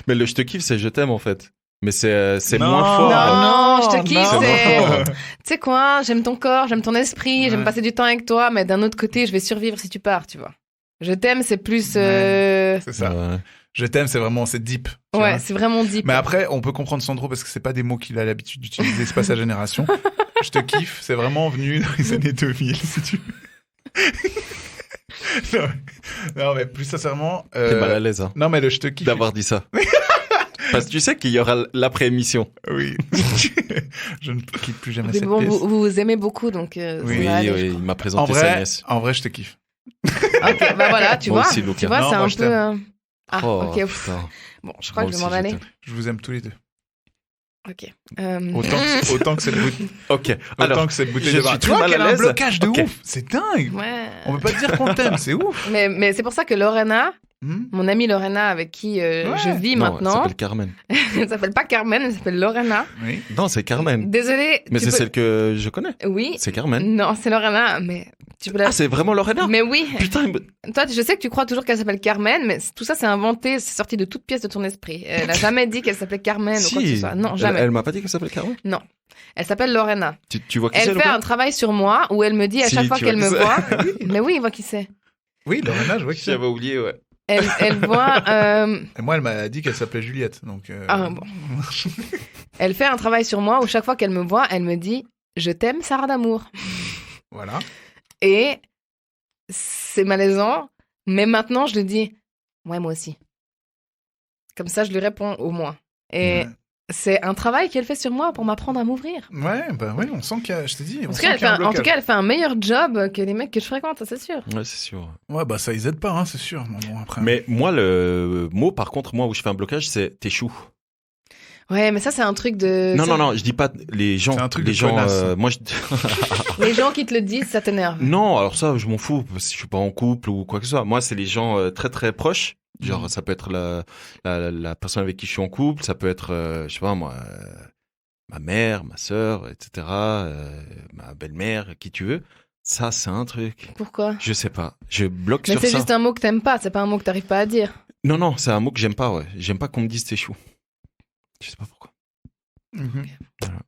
Mais le je te kiffe, c'est je t'aime en fait. Mais c'est Non, moins fort. Non, je te kiffe, non. c'est. Tu sais quoi, j'aime ton corps, j'aime ton esprit, j'aime Ouais. passer du temps avec toi, mais d'un autre côté, je vais survivre si tu pars, tu vois. Je t'aime, c'est plus. C'est ça. Ouais. Je t'aime, c'est vraiment, c'est deep. tu Ouais, vois. c'est vraiment deep. Mais après, on peut comprendre Sandro parce que c'est pas des mots qu'il a l'habitude d'utiliser, c'est pas sa génération. Je te kiffe, c'est vraiment venu dans les années 2000, si tu veux. Non, mais plus sincèrement. T'es mal à l'aise hein, Non, mais le je te kiffe. d'avoir dit ça. Parce que tu sais qu'il y aura l'après-émission. Oui. Je ne quitte plus jamais Mais cette bon, pièce. vous aimez beaucoup, donc. Oui, ça va aller, je il m'a En présenté sa vrai, nièce. je te kiffe. crois. Ok, bah voilà, tu Moi vois. aussi, Lucas. Tu vois, Non, c'est moi, un je peu. t'aime. Ah, Oh, ok. Ouf. putain. Bon, je crois Moi que je aussi, vais m'en aller. t'aime. Je vous aime tous les deux. Ok. Autant que cette bouteille. Ok. Alors, que cette bouteille je de suis vin. Tu très vois mal qu'elle à a un l'aise. blocage de Ok. ouf. C'est dingue. Ouais. On peut pas te dire qu'on t'aime, c'est ouf. Mais c'est pour ça que Lorena, Hmm. mon amie Lorena, avec qui je vis non, elle maintenant, s'appelle Carmen. elle s'appelle pas Carmen, elle s'appelle Lorena. Oui. Non, c'est Carmen. Désolée. Mais tu c'est peux- celle que je connais. Oui. C'est Carmen. Non, c'est Lorena, mais tu peux la. Ah, c'est vraiment Lorena. Mais oui. Putain, Toi, je sais que tu crois toujours qu'elle s'appelle Carmen, mais tout ça, c'est inventé, c'est sorti de toute pièce de ton esprit. Elle a jamais dit qu'elle s'appelait Carmen ou quoi que ce soit. Non, jamais. Elle m'a pas dit qu'elle s'appelle Carmen. Elle s'appelle Lorena. Tu vois qui c'est, Elle fait Lucas un travail sur moi où elle me dit à Si, chaque fois tu qu'elle vois me qui voit. Mais oui, il voit qui c'est. Oui, Lorena, je vois qui c'est. J'avais oublié, ouais. Elle voit. Et moi, elle m'a dit qu'elle s'appelait Juliette. Donc, Ah, bon. Elle fait un travail sur moi où chaque fois qu'elle me voit, elle me dit je t'aime, Sarah d'amour. Voilà. Et c'est malaisant, mais maintenant je lui dis ouais, moi aussi. Comme ça, je lui réponds au moins. Et c'est un travail qu'elle fait sur moi pour m'apprendre à m'ouvrir. Ouais, bah oui, on sent qu'il y a, je te dis, on En tout, sent cas, elle qu'il y a un fait un- en tout blocage. cas, elle fait un meilleur job que les mecs que je fréquente, ça, c'est sûr. Ouais, c'est sûr. Ouais, bah ça, ils aident pas, hein, c'est sûr. Bon, après. Mais moi, le mot, par contre, moi, où je fais un blocage, c'est t'échoues. Ouais, mais ça, c'est un truc de. Non, ça- non, non, je dis pas les gens. C'est un truc les de gens, connasse. moi, je... Les gens qui te le disent, ça t'énerve. Non, alors ça, je m'en fous, parce que je suis pas en couple ou quoi que ce soit. Moi, c'est les gens très, très proches. Genre, ça peut être la personne avec qui je suis en couple, ça peut être, je sais pas, moi, ma mère, ma sœur, etc., ma belle-mère, qui tu veux. Ça, c'est un truc. Pourquoi? Je sais pas. Je bloque Mais sur c'est ça. juste un mot que t'aimes pas, c'est pas un mot que t'arrives pas à dire. Non, non, c'est un mot que j'aime pas, ouais. J'aime pas qu'on me dise t'échoues. Je sais pas pourquoi. Mhm. Voilà.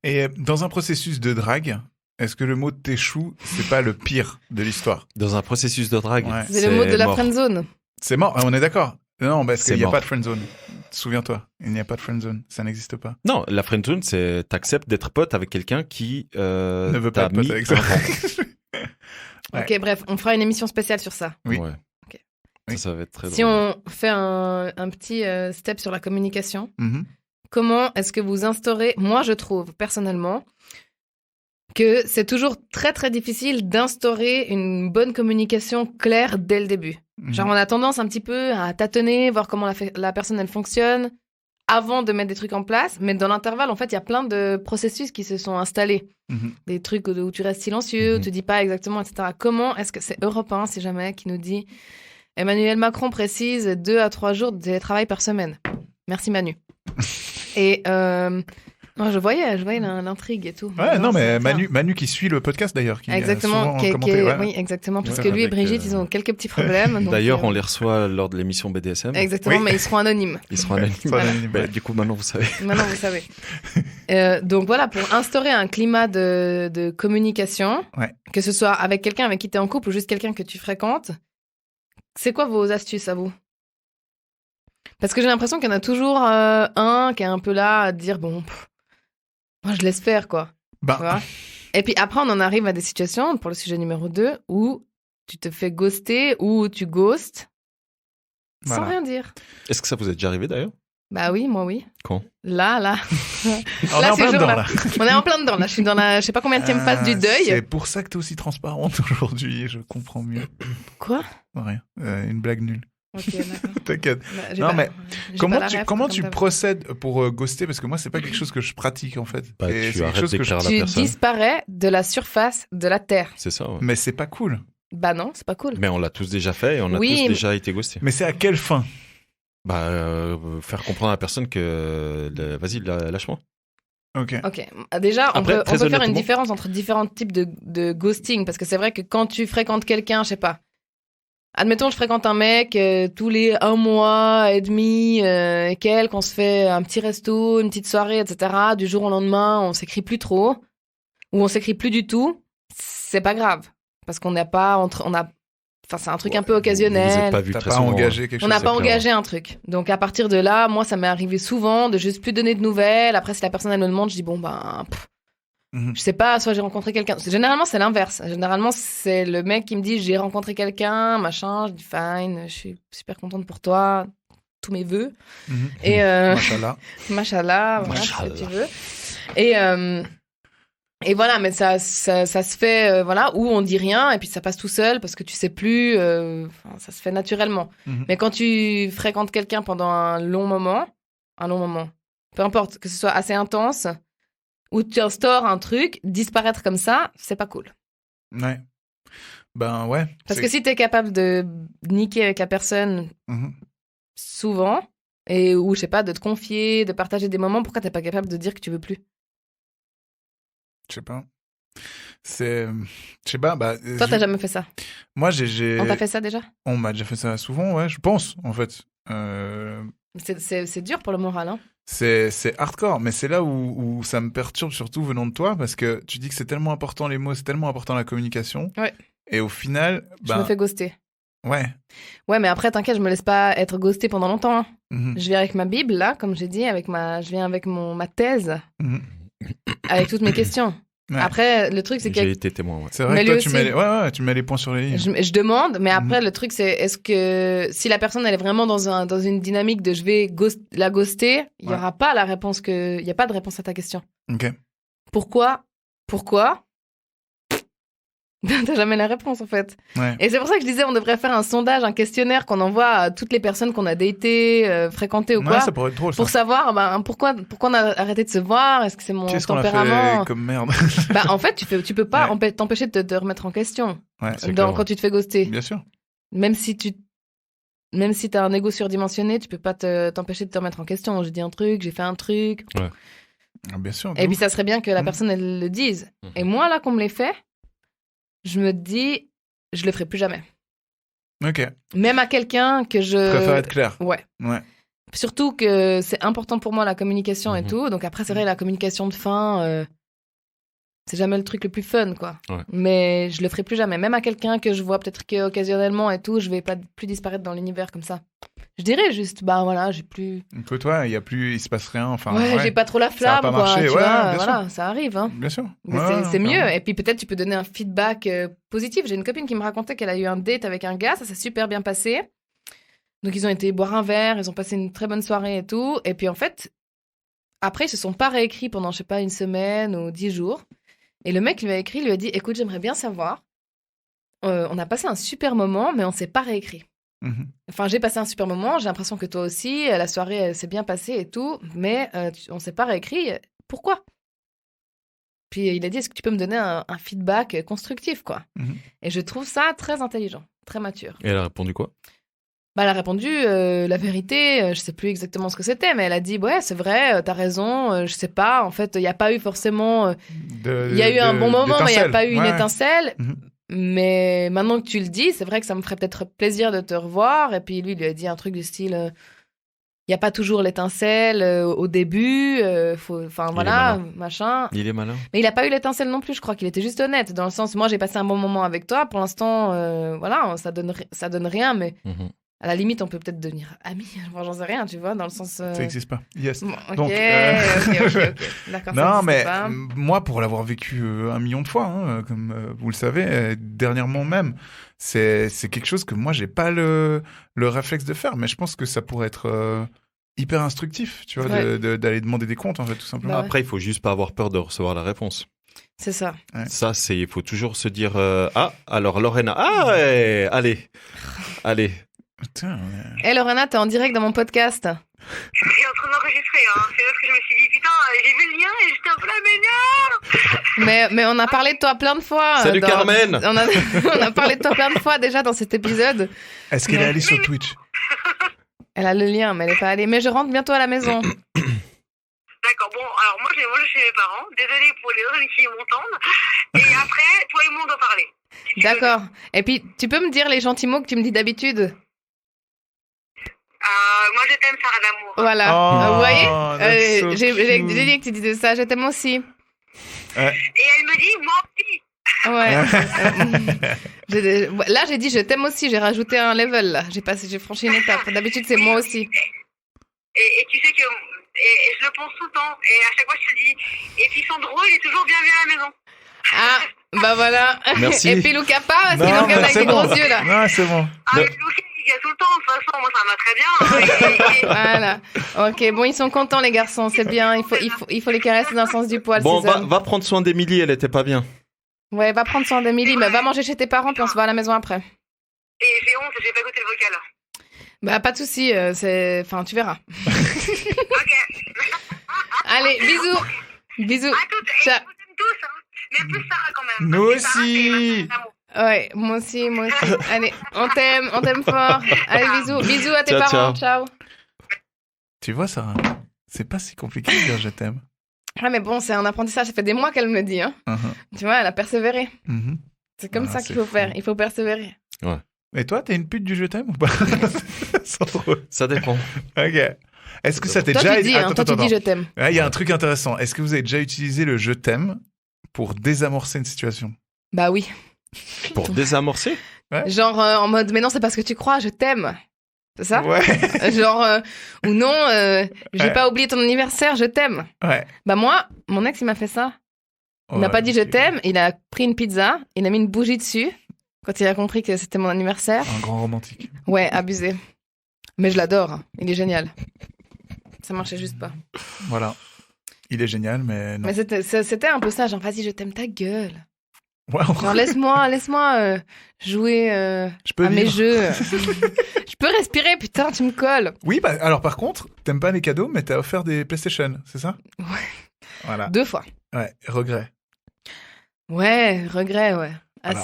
Et dans un processus de drague, est-ce que le mot t'échoue, c'est pas le pire de l'histoire? Dans un processus de drague, Ouais. C'est le mot de la mort. friendzone. C'est mort, on est d'accord. Non, parce C'est qu'il n'y a mort. pas de friendzone. Souviens-toi, il n'y a pas de friendzone, ça n'existe pas. Non, la friendzone, c'est t'acceptes d'être pote avec quelqu'un qui Ne veut pas t'a être pote mis avec ça. un rang. Ouais. Ok, bref, on fera une émission spéciale sur ça. Oui. Ouais. Ok. Oui. Ça va être très Si drôle. on fait un petit step sur la communication, Mhm. comment est-ce que vous instaurez... Moi, je trouve, personnellement, que c'est toujours très, très difficile d'instaurer une bonne communication claire dès le début. Mhm. Genre, on a tendance un petit peu à tâtonner, voir comment la personne, elle fonctionne, avant de mettre des trucs en place. Mais dans l'intervalle, en fait, il y a plein de processus qui se sont installés. Mhm. Des trucs où tu restes silencieux, où Mhm. tu dis pas exactement, etc. Comment est-ce que c'est Europe 1, si jamais, qui nous dit Emmanuel Macron précise 2 à 3 jours de télétravail par semaine. Merci Manu. Et Non, je voyais l'intrigue et tout. Ouais, non, mais c'est Manu qui suit le podcast d'ailleurs, qui exactement, a souvent commenté. Ouais. oui, exactement, parce Ouais, que lui et avec, Brigitte, ils ont quelques petits problèmes. donc, D'ailleurs, on les reçoit lors de l'émission BDSM. Exactement, Oui. mais ils seront anonymes. Ils seront anonymes. Soit anonyme, Bah, ouais. du coup, maintenant, vous savez. Maintenant, vous savez. Donc voilà, pour instaurer un climat de communication, Ouais. que ce soit avec quelqu'un avec qui tu es en couple ou juste quelqu'un que tu fréquentes, c'est quoi vos astuces à vous? Parce que j'ai l'impression qu'il y en a toujours un qui est un peu là à dire bon, moi je laisse faire quoi. Tu Bah, vois. Et puis après, on en arrive à des situations, pour le sujet numéro 2, où tu te fais ghoster ou tu ghostes sans Voilà. rien dire. Est-ce que ça vous est déjà arrivé d'ailleurs? Bah oui, moi oui. Quand? Là. on est Là, en c'est plein le dedans, jour-là. là. On est en plein dedans, là. Je suis dans la, je sais pas combien de phase du C'est deuil. pour ça que t'es aussi transparente aujourd'hui, je comprends mieux. Quoi? Rien, une blague nulle. Ok, d'accord. T'inquiète. Bah, j'ai Non, pas- mais j'ai Comment pas la tu, ref, comment comme tu d'hab. procèdes pour ghoster? Parce que moi, c'est pas quelque chose que je pratique en fait. Bah, Et tu c'est quelque arrêtes chose que d'écrire à la Tu personne. disparais de la surface de la Terre. C'est ça, ouais. Mais c'est pas cool. Bah non, c'est pas cool. Mais on l'a tous déjà fait et on a Oui, tous mais- déjà été ghostés. Mais c'est à quelle fin? Bah, faire comprendre à la personne que, vas-y, lâche-moi. Ok. Ok. Déjà, on Après, peut très faire une honnêtement- différence entre différents types de ghosting. Parce que c'est vrai que quand tu fréquentes quelqu'un, je sais pas. Admettons, je fréquente un mec tous les 1 mois et demi, qu'on se fait un petit resto, une petite soirée, etc. Du jour au lendemain, on s'écrit plus trop. Ou on s'écrit plus du tout. C'est pas grave. Parce qu'on n'a pas... Enfin, c'est un truc un peu Vous occasionnel. n'êtes pas vu T'as très pas souvent. engagé quelque On chose. n'a c'est pas clair, engagé un truc. Donc à partir de là, moi, ça m'est arrivé souvent de juste plus donner de nouvelles. Après, si la personne elle me demande, je dis bon ben, Mhm. je sais pas, soit j'ai rencontré quelqu'un. Généralement, c'est l'inverse. Généralement, c'est le mec qui me dit j'ai rencontré quelqu'un, machin. Je dis fine, je suis super contente pour toi, tous mes vœux. Mhm. Et Machallah. machallah, voilà, ce que Machallah. tu veux. Et voilà, mais ça se fait, voilà, où on dit rien et puis ça passe tout seul parce que tu sais plus, ça se fait naturellement. Mhm. Mais quand tu fréquentes quelqu'un pendant un long moment, peu importe, que ce soit assez intense, où tu instaures un truc, disparaître comme ça, c'est pas cool. Ouais. Ben ouais. Parce que si t'es capable de niquer avec la personne Mhm. souvent, ou je sais pas, de te confier, de partager des moments, pourquoi t'es pas capable de dire que tu veux plus? Je sais pas. C'est. Je sais pas. Bah, Toi, t'as jamais fait ça? Moi, j'ai. On t'a fait ça déjà? On m'a déjà fait ça souvent, ouais, je pense, en fait. C'est dur pour le moral, hein? C'est hardcore, mais c'est là où ça me perturbe, surtout venant de toi, parce que tu dis que c'est tellement important les mots, c'est tellement important la communication. Ouais. Et au final, Je me fais ghoster. ouais. Ouais, mais après, t'inquiète, je me laisse pas être ghostée pendant longtemps, hein. Mhm. Je viens avec ma Bible, là, comme j'ai dit, je viens avec ma thèse, Mhm. avec toutes mes questions. Ouais. Après, le truc, c'est J'ai que été témoin, ouais. C'est vrai Mais que toi, lui tu aussi. mets tu mets les points sur les lignes. je demande, mais après, le truc, c'est est-ce que si la personne, elle est vraiment dans une dynamique de je vais la ghoster, il y Ouais. aura pas la réponse il y a pas de réponse à ta question. Ok. Pourquoi? T'as jamais la réponse, en fait. Ouais. Et c'est pour ça que je disais, on devrait faire un sondage, un questionnaire qu'on envoie à toutes les personnes qu'on a datées, fréquentées ou Ouais, quoi, ça pourrait être drôle, ça. pour savoir pourquoi on a arrêté de se voir. Est-ce que c'est mon Qu'est-ce qu'on a tempérament? fait comme merde? Bah, en fait, tu peux pas t'empêcher de te remettre en question Ouais, C'est clair, quand tu te fais ghoster. bien sûr. Même si t'as un ego surdimensionné, tu peux pas t'empêcher de te remettre en question. J'ai dit un truc, j'ai fait un truc. Ah, bien sûr. de Et puis ouf. ça serait bien que la Mhm. personne elle le dise. Mhm. Et moi là qu'on me l'ait fait, je me dis je le ferai plus jamais. Ok. Même à quelqu'un que je Préfère être clair. Ouais. Ouais. Surtout que c'est important pour moi la communication et Mhm. tout. Donc après c'est vrai la communication de fin c'est jamais le truc le plus fun quoi. Ouais. Mais je le ferai plus jamais. Même à quelqu'un que je vois peut-être que occasionnellement et tout, je vais pas plus disparaître dans l'univers comme ça. Je dirais juste bah voilà, j'ai plus Que toi, il se passe rien. Enfin, ouais, j'ai pas trop la Ça a flamme pas quoi, marché, tu ouais, vois, bien voilà, ça arrive hein. Bien sûr. Mais Ouais, c'est non, mieux. clairement. Et puis peut-être tu peux donner un feedback positif. J'ai une copine qui me racontait qu'elle a eu un date avec un gars, ça s'est super bien passé. Donc ils ont été boire un verre, ils ont passé une très bonne soirée et tout. Et puis en fait, après ils se sont pas réécrits pendant je sais pas une semaine ou 10 jours. Et le mec lui a écrit, lui a dit écoute j'aimerais bien savoir, on a passé un super moment mais on s'est pas réécrit. Mhm. Enfin, j'ai passé un super moment, j'ai l'impression que toi aussi, la soirée elle s'est bien passée et tout, mais on s'est pas réécrit. Pourquoi? Puis il a dit, est-ce que tu peux me donner un feedback constructif, quoi? Mhm. Et je trouve ça très intelligent, très mature. Et elle a répondu quoi? Bah, elle a répondu la vérité, je sais plus exactement ce que c'était, mais elle a dit ouais, c'est vrai, t'as raison, je sais pas, en fait, il y a pas eu forcément il y a eu un bon moment, mais il y a pas eu une étincelle. Mhm. Mais maintenant que tu le dis, c'est vrai que ça me ferait peut-être plaisir de te revoir. Et puis lui, il lui a dit un truc du style il y a pas toujours l'étincelle au début, enfin Il est voilà, malin. machin. Il est malin. Mais il a pas eu l'étincelle non plus, je crois qu'il était juste honnête, dans le sens, moi j'ai passé un bon moment avec toi, pour l'instant, voilà, ça donne rien, mais Mhm. à la limite, on peut peut-être devenir amis, enfin, j'en sais rien, tu vois, dans le sens... Ça n'existe pas. Yes. Bon, ok, Donc, ok, d'accord, ça Non, existe mais pas. moi, pour l'avoir vécu 1 million de fois, hein, comme vous le savez, dernièrement même, c'est quelque chose que moi, j'ai pas le réflexe de faire, mais je pense que ça pourrait être hyper instructif, tu vois, Ouais. d'aller demander des comptes, en fait, tout simplement. Bah ouais. Après, il faut juste pas avoir peur de recevoir la réponse. C'est ça. Ouais. Ça, il faut toujours se dire ah, alors Lorena, ah ouais, allez. Putain, Hé Lorena, t'es en direct dans mon podcast. Je suis en train d'enregistrer, hein. C'est parce que je me suis dit, putain, j'ai vu le lien et j'étais un peu là, mais non. Mais on a parlé de toi plein de fois. Salut Carmen. On a parlé de toi plein de fois déjà dans cet épisode. Est-ce qu'elle est allée sur Twitch? Elle a le lien, mais elle est pas allée. Mais je rentre bientôt à la maison. D'accord, bon, alors moi, je vais chez mes parents. Désolée pour les autres qui m'entendent. Et après, toi et moi, on doit parler. Si tu veux. D'accord. Et puis, tu peux me dire les gentils mots que tu me dis d'habitude? Moi, je t'aime, Sarah d'amour. Voilà. Oh, Vous voyez? that's so J'ai cute. dit que tu disais ça. Je t'aime aussi. Et elle me dit, moi aussi. Ouais. Là, j'ai dit je t'aime aussi. J'ai rajouté un level. Là. J'ai franchi une étape. D'habitude, c'est moi aussi. Et tu sais que et je le pense tout le temps. Et à chaque fois, je te dis. Et puis Sandro, il est toujours bienvenu à la maison. Ah, bah voilà. Merci. Et puis Luca pas, parce qu'il Non, nous regarde mais avec c'est des bon. gros yeux là. Non, c'est bon. Ah, mais Lucas, il y a tout le temps. De toute façon, moi, ça me va très bien. Voilà. Ok, bon, ils sont contents les garçons, c'est bien. Il faut les caresser dans le sens du poil. Bon, ces hommes. va prendre soin d'Emilie, elle était pas bien. Ouais, va prendre soin d'Emilie, mais va manger chez tes parents puis on se voit à la maison après. Et j'ai honte, j'ai pas goûté le vocal. Bah pas de souci, enfin tu verras. Ok. Allez, bisous. Bisous. À toutes. Et Ciao. je vous aime tous, hein. Mais plus Sarah quand même. Nous Parce que Sarah, aussi. c'est ma d'amour. Ouais, moi aussi. Allez, on t'aime fort. Allez, bisous à tes Ciao, parents. ciao. Ciao. Tu vois, Sarah, c'est pas si compliqué de dire je t'aime. Ah mais bon, c'est un apprentissage, ça fait des mois qu'elle me le dit. Hein. Mhm. Tu vois, elle a persévéré. Mhm. C'est comme Ah, ça c'est qu'il faut fou. faire, il faut persévérer. Et toi, t'es une pute du je t'aime ou pas? Sans trop. Ça dépend. Ok. Est-ce que ça t'est Toi déjà... tu dis, hein, Attends, toi tu dis je t'aime. Ah, il y a un truc intéressant. Est-ce que vous avez déjà utilisé le je t'aime pour désamorcer une situation? Bah oui. Pour désamorcer. Genre en mode, mais non, c'est parce que tu crois, je t'aime. C'est ça? Ouais. Genre, ou non, j'ai Ouais. pas oublié ton anniversaire, je t'aime. Ouais. Bah moi, mon ex, il m'a fait ça. Il m'a pas dit je t'aime, il a pris une pizza, il a mis une bougie dessus, quand il a compris que c'était mon anniversaire. Un grand romantique. Ouais, abusé. Mais je l'adore, hein. Il est génial. Ça marchait juste pas. Voilà. Il est génial, mais non. Mais c'était un peu ça, genre vas-y, je t'aime ta gueule. Ouais, Genre laisse-moi jouer je peux à mes vivre. jeux. Je peux respirer, putain, tu me colles. Oui, bah, alors par contre, t'aimes pas les cadeaux, mais t'as offert des PlayStation, c'est ça? Ouais. Voilà. 2 fois. Ouais, regret. Ouais, regret, ouais. Voilà.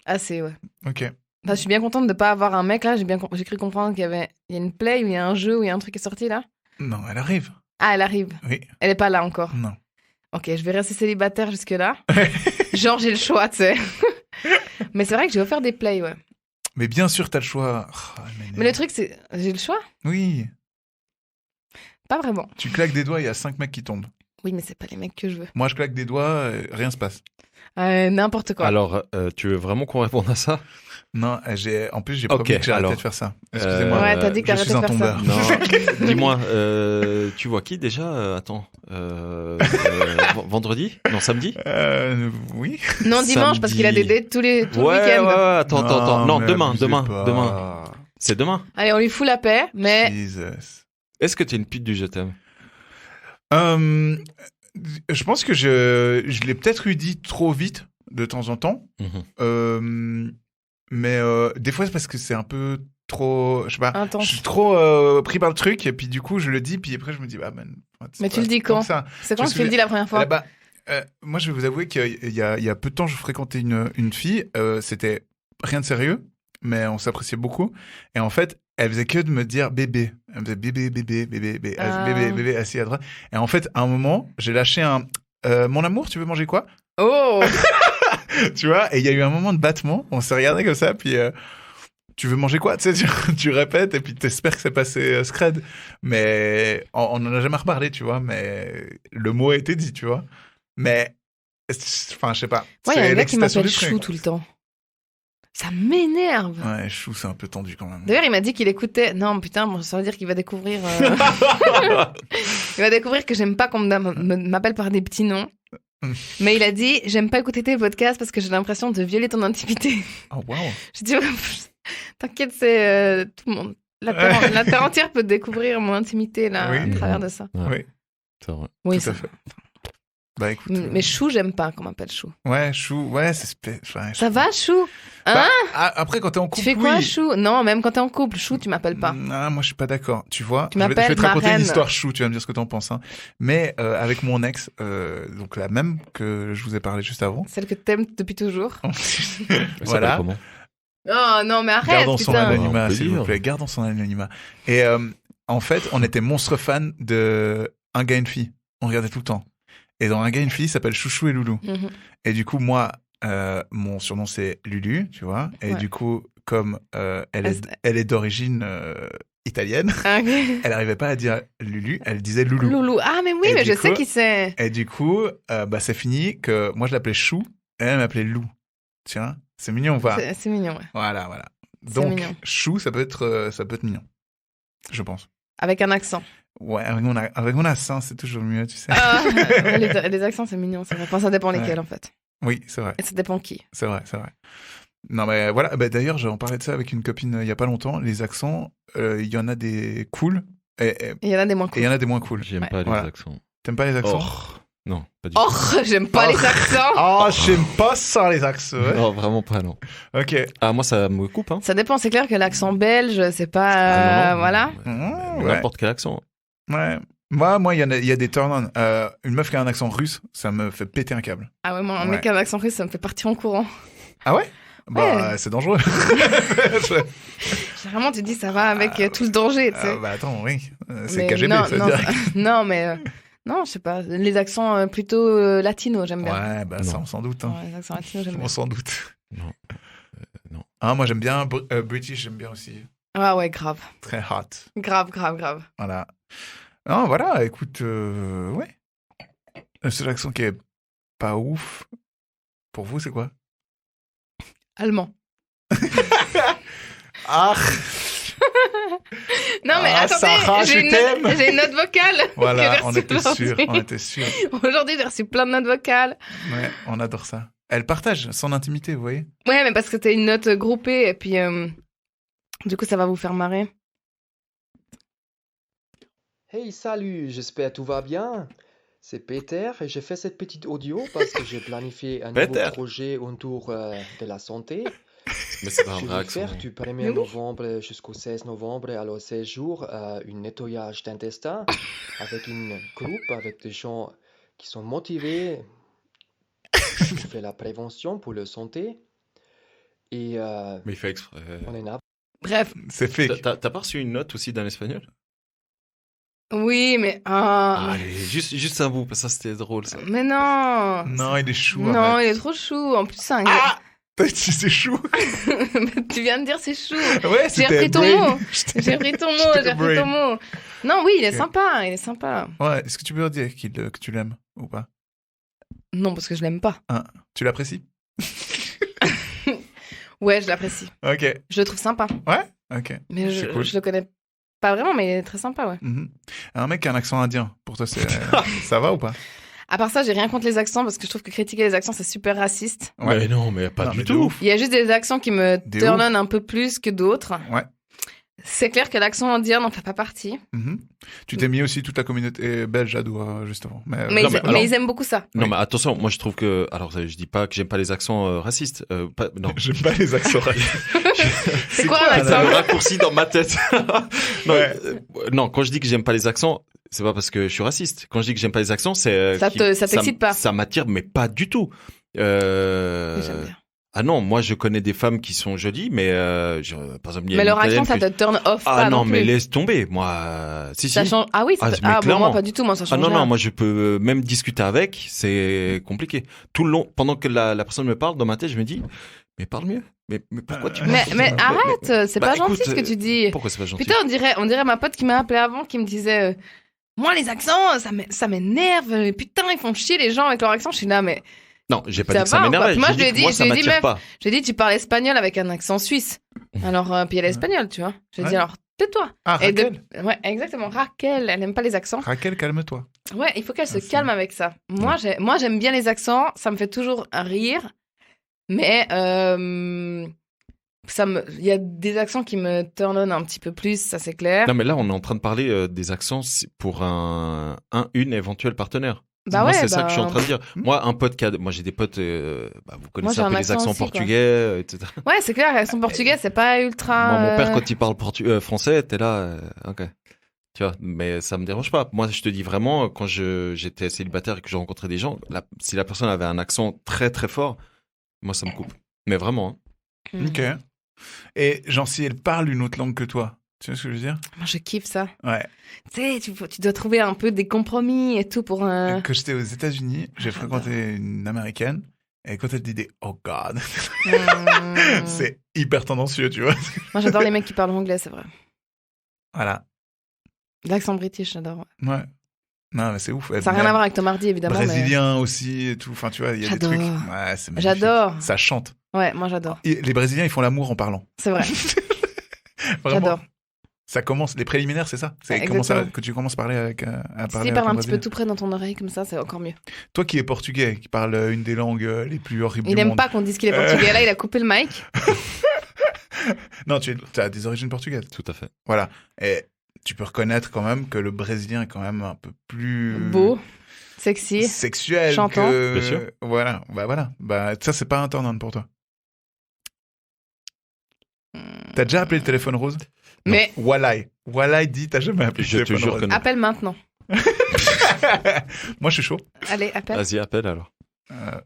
Assez, ouais. Ok. Enfin, je suis bien contente de pas avoir un mec là. J'ai cru comprendre qu'il y a une play, ou il y a un jeu, ou il y a un truc qui est sorti là. Non, elle arrive. Ah, elle arrive. Oui. Elle est pas là encore. Non. Ok, je vais rester célibataire jusque là. Genre j'ai le choix, tu sais. Mais c'est vrai que j'ai offert des plays, ouais. Mais bien sûr, t'as le choix. Oh, Mais le truc c'est, j'ai le choix? Oui. Pas vraiment. Tu claques des doigts, il y a 5 mecs qui tombent. Oui, mais c'est pas les mecs que je veux. Moi, je claque des doigts, rien se passe. N'importe quoi. Alors, tu veux vraiment qu'on réponde à ça? Non, en plus, j'ai promis Ok, que j'arrêtais alors, de faire ça. Excusez-moi. Ouais, t'as dit que je suis t'arrêtais de un faire tombeur. ça. Non, dis-moi, tu vois qui déjà? Attends, vendredi? Non, samedi? Oui. Non, dimanche, parce qu'il a des dates tout le week-end. Ouais, attends. Non, mais demain. abusez pas. C'est demain. Allez, on lui fout la paix, mais Jesus. Est-ce que t'es une pute du je t'aime? Je pense que je l'ai peut-être eu dit trop vite de temps en temps. Mais des fois, c'est parce que c'est un peu trop. Je sais pas. intense. Je suis trop pris par le truc, et puis du coup, je le dis, puis après, je me dis, bah, man. Mais tu le dis quand? Ça. C'est quand Je que tu le dis la première fois? Bah, moi, je vais vous avouer qu'il y a peu de temps, je fréquentais une fille. C'était rien de sérieux. mais on s'appréciait beaucoup. Et en fait, elle faisait que de me dire bébé. Elle me disait bébé, bébé, bébé, bébé, bébé, assis à droite. Et en fait, à un moment, j'ai lâché un mon amour, tu veux manger quoi? Oh. Tu vois, et il y a eu un moment de battement. On s'est regardé comme ça, puis tu veux manger quoi? Tu sais, tu répètes, et puis t'espères que c'est passé scred. Mais on n'en a jamais reparlé, tu vois. Mais le mot a été dit, tu vois. Mais, enfin, je sais pas. Moi, il y a un gars qui l'excitation m'appelle du truc. Chou tout le temps. Ça m'énerve. Ouais, Chou, c'est un peu tendu quand même. D'ailleurs, il m'a dit qu'il écoutait. Non, putain, bon, ça veut dire qu'il va découvrir. Il va découvrir que j'aime pas qu'on m'appelle par des petits noms. Mais il a dit j'aime pas écouter tes podcasts parce que j'ai l'impression de violer ton intimité. Oh, waouh. J'ai dit t'inquiète, c'est tout le monde. La terre entière peut découvrir mon intimité là, Oui. à travers de ça. Ouais. Oui. C'est vrai. Oui, Tout à fait. Bah écoute. Mais Chou, j'aime pas qu'on m'appelle Chou. Ouais, Chou, ouais, c'est ouais, Ça va, Chou? Bah, après, quand t'es en couple, Tu fais quoi, oui. Chou? Non, même quand t'es en couple, Chou, tu m'appelles pas. Ah, moi, je suis pas d'accord. Tu vois, Tu je vais m'appelles te raconter ma une reine. histoire Chou, tu vas me dire ce que t'en penses. Hein. Mais avec mon ex, donc la même que je vous ai parlé juste avant. Celle que t'aimes depuis toujours. Elle s'appelle Voilà. comment? Oh non, mais arrête, Gardons son putain. anonymat, On peut s'il vous dire. plaît. Gardons son anonymat. Et en fait, on était monstre fans de Un gars, une fille. On regardait tout le temps. Et dans Un gars, une fille, ça s'appelle Chouchou et Loulou. Mhm. Et du coup, moi, mon surnom, c'est Lulu, tu vois. Et Ouais. du coup, comme elle est d'origine italienne, Ah, ok. elle n'arrivait pas à dire Lulu, elle disait Loulou. Loulou. Ah, mais oui, Et mais du je sais coup- qui c'est. Et du coup, bah, c'est fini que moi, je l'appelais Chou et elle m'appelait Lou. Tiens, c'est mignon ou pas? C'est mignon, ouais. Voilà. C'est Donc, mignon. Chou, ça peut être mignon. Je pense. Avec un accent. Ouais, avec mon accent, c'est toujours mieux, tu sais. Ah, les accents, c'est mignon. C'est vrai. Enfin, ça dépend lesquels, en fait. Oui, c'est vrai. Et ça dépend qui. C'est vrai. Non, mais voilà. Bah, d'ailleurs, j'en parlais de ça avec une copine il y a pas longtemps. Les accents, il y en a des cool et Et il y en a des moins il cool. y en a des moins cool. J'aime Ouais. pas les Voilà. accents. T'aimes pas les accents? Non, pas du tout. Oh, j'aime pas les accents. Oh, j'aime pas ça, les accents. Ouais. Non, vraiment pas, non. Ok. Ah, moi, ça me coupe, hein. Ça dépend, c'est clair que l'accent belge, c'est pas. Ah, non, non. Voilà. Ouais. N'importe quel accent. Ouais. Moi, il y a des turn-on. Une meuf qui a un accent russe, ça me fait péter un câble. Ah ouais, moi, un mec qui a un accent russe, ça me fait partir en courant. Ah ouais? Bah, Ouais. c'est dangereux. Généralement, tu dis ça va avec tout le danger, tu sais. Bah attends, oui. C'est Mais KGB, non, ça veut non, dire. non, mais non, je sais pas. Les accents plutôt latinos, j'aime bien. Ouais, bah ça, Non. on s'en doute. Hein. Ouais, les accents latinos, j'aime bien. On s'en doute. Non. Non. Ah, moi, j'aime bien British, j'aime bien aussi. Ah ouais, grave. Très hot. Grave. Voilà. Non, voilà, écoute, ouais. Le seul accent qui est pas ouf, pour vous, c'est quoi? Allemand. Ah. Non, mais Ah, attendez, Sarah, je t'aime. j'ai une note vocale. Voilà, que on j'ai était reçue sûr, aujourd'hui. on était sûr. Aujourd'hui, j'ai reçu plein de notes vocales. Ouais, on adore ça. Elle partage son intimité, vous voyez? Ouais, mais parce que c'était une note groupée, et puis du coup, ça va vous faire marrer. Hey, salut, j'espère que tout va bien. C'est Peter et j'ai fait cette petite audio parce que j'ai planifié un nouveau Peter. projet autour de la santé. Mais c'est pas un Je vrai vais accent. faire du 1er novembre jusqu'au 16 novembre, alors 16 jours, un nettoyage d'intestin avec une groupe, avec des gens qui sont motivés. Je fais la prévention pour la santé et Mais il fait exprès. on est là. Bref, C'est fake. T'as pas reçu une note aussi d'un espagnol? oui, mais... ah, Allez, juste un bout, parce que ça c'était drôle ça. mais non. Non, il est chou. Non, arrête. il est trop chou. En plus, c'est un Ah! T'as dit c'est chou? Tu viens de dire c'est chou. Ouais, J'ai c'était repris ton brain. mot. J'ai repris ton mot, J'étais j'ai repris ton brain. mot. Non, oui, il est Ok. sympa, il est sympa. Ouais, est-ce que tu peux leur dire que tu l'aimes ou pas? Non, parce que je l'aime pas. Tu l'apprécies? Ouais, je l'apprécie. Ok. Je le trouve sympa. Ouais? Ok. Mais C'est cool. je le connais pas vraiment, mais il est très sympa, ouais. Mhm. Un mec qui a un accent indien, pour toi, ça va ou pas? À part ça, j'ai rien contre les accents parce que je trouve que critiquer les accents, c'est super raciste. Ouais. Mais non, mais pas Non, du mais de tout. ouf. Il y a juste des accents qui me Des turn ouf. on un peu plus que d'autres. Ouais. C'est clair que l'accent indien n'en fait pas partie. Mhm. Tu t'es mis aussi toute la communauté belge à dos, juste avant. Mais, non, mais alors- ils aiment beaucoup ça. Non, Oui. mais attention, moi je trouve que. Alors, je dis pas que j'aime pas les accents racistes. Non. J'aime pas les accents. C'est quoi quoi, un C'est un accent raccourci dans ma tête. non, Ouais. non, quand je dis que j'aime pas les accents, c'est pas parce que je suis raciste. Quand je dis que j'aime pas les accents, c'est Ça t'excite pas. Ça m'attire, mais pas du tout. J'aime bien. Ah non, moi je connais des femmes qui sont jolies, mais par exemple, il y a Mais une leur accent, Italienne ça que te turn off Ah pas non, non mais plus. laisse tomber. Moi, si. Ça change. Ah oui, Ah, mais bon, clairement. moi pas du tout, moi ça change Ah non, rien. non, moi je peux même discuter avec, c'est compliqué. Tout le long, pendant que la personne me parle, dans ma tête, je me dis, mais parle mieux. Mais pourquoi tu Mais arrête, c'est Bah, pas gentil écoute, ce que tu dis. Pourquoi c'est pas gentil? Putain, on dirait ma pote qui m'a appelé avant, qui me disait moi les accents, ça m'énerve. Putain, ils font chier les gens avec leur accent. Je suis là, mais Non, j'ai pas Ça dit que ça va ou m'énervait. pas? Moi, J'ai je lui ai dit que dit- moi, je ça lui ai dit, m'attire meuf, pas. j'ai dit tu parles espagnol avec un accent suisse. Alors puis elle est espagnole, tu vois. J'ai dit Ouais. alors tais-toi. Ah, Et de- Raquel. Ouais, exactement. Raquel, elle aime pas les accents. Raquel, calme-toi. Ouais, il faut qu'elle se Ah, c'est- calme avec ça. Moi, j'aime bien les accents, ça me fait toujours rire, mais il y a des accents qui me turn on un petit peu plus, ça c'est clair. Non, mais là, on est en train de parler des accents pour une éventuelle partenaire. Bah Moi, ouais, c'est ça bah- que je suis en train de dire. Moi, un pote moi, j'ai des potes, vous connaissez j'ai un un peu les accent accents aussi, quoi. portugais, etc. Ouais, c'est clair, l'accent portugais, c'est pas ultra. Moi, mon père, quand il parle français, t'es là, ok. Tu vois, mais ça me dérange pas. Moi, je te dis vraiment, quand j'étais célibataire et que je rencontrais des gens, si la personne avait un accent très très fort, moi, ça me coupe. Mais vraiment. Hein. Ok. Et genre, si elle parle une autre langue que toi, tu vois ce que je veux dire? Moi, je kiffe ça. Ouais. Tu sais, tu dois trouver un peu des compromis et tout pour un. Quand j'étais aux États-Unis, j'ai fréquenté une américaine. Et quand elle dit des oh god, c'est hyper tendancieux, tu vois. Moi, j'adore les mecs qui parlent anglais, c'est vrai. Voilà. L'accent british, j'adore. Ouais. Non, mais c'est ouf. Ça n'a rien à voir avec Tom Hardy, évidemment. Brésilien aussi et tout. Enfin, tu vois, il y a des J'adore. trucs. Ouais, c'est magnifique. J'adore. Ça chante. Ouais, moi j'adore. Les Brésiliens, ils font l'amour en parlant. C'est vrai. Vraiment. J'adore. Ça commence, les préliminaires, c'est ça? C'est Exactement. que tu commences à parler avec. S'il parle un petit peu tout près dans ton oreille, comme ça, c'est encore mieux. Toi qui es portugais, qui parle une des langues les plus horribles Il du aime monde. pas qu'on dise qu'il est portugais. Là, il a coupé le mic. Non, tu as des origines portugaises. Tout à fait. Voilà. Et tu peux reconnaître quand même que le brésilien est quand même un peu plus Beau, sexy, sexuel chantant. que. Bien sûr. Voilà. Bah, ça, c'est pas un turn-on pour toi. T'as déjà appelé le téléphone rose? Mais Walai dit, t'as jamais appelé Je le te téléphone jure rose. que non. appelle maintenant. Moi, je suis chaud. Allez, appelle. Vas-y, appelle alors.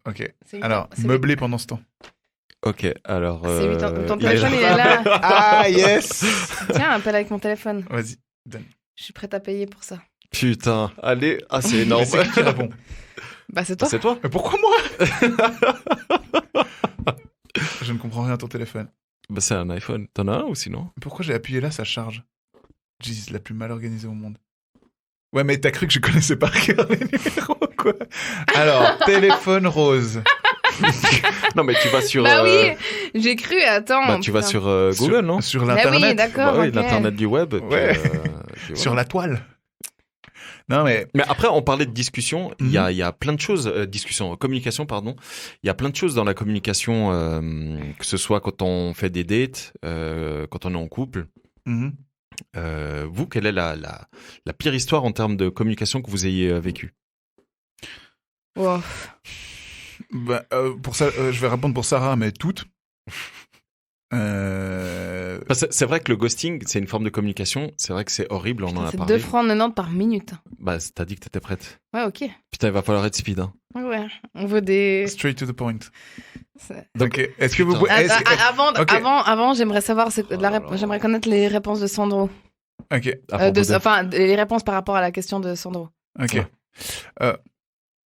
Ok. C'est Alors, c'est meublé pendant ce temps. Ok, alors. C'est 8 ans. Ton il est téléphone, là. il est là. Ah, yes. Tiens, appelle avec mon téléphone. Vas-y, donne. Je suis prête à payer pour ça. Putain, allez, c'est énorme. Mais c'est qui répond? Bah, c'est toi. C'est toi? Mais pourquoi moi? Je ne comprends rien à ton téléphone. Bah, c'est un iPhone. T'en as un ou sinon? Pourquoi j'ai appuyé là, ça charge? Jesus, la plus mal organisée au monde. Ouais, mais t'as cru que je connaissais par cœur les numéros, quoi. Alors, téléphone rose. Non, mais tu vas sur. Bah oui, j'ai cru, attends. Bah, tu vas putain. sur Google, non? Sur Bah l'internet. oui, d'accord. Bah oui, ok. l'internet du web. Ouais. Puis Sur voilà. la toile. Non, mais. Mais après, on parlait de discussion. Il Mhm. y a plein de choses, communication, pardon. Il y a plein de choses dans la communication, que ce soit quand on fait des dates, quand on est en couple. Mhm. Vous, quelle est la pire histoire en termes de communication que vous ayez vécue? Wow. Bah, pour ça, je vais répondre pour Sarah, mais toutes. C'est vrai que le ghosting, c'est une forme de communication. C'est vrai que c'est horrible, on en a C'est parlé. 2 francs 90 par minute. Bah, t'as dit que t'étais prête. Ouais, ok. Putain, il va falloir être speed. Hein. Ouais, on veut des. Straight to the point. c'est- Donc, Ok. Est-ce que vous putain. pouvez. Ok. Avant, j'aimerais savoir, Oh là là. j'aimerais connaître les réponses de Sandro. Ok. À propos de- Enfin, les réponses par rapport à la question de Sandro. Ok.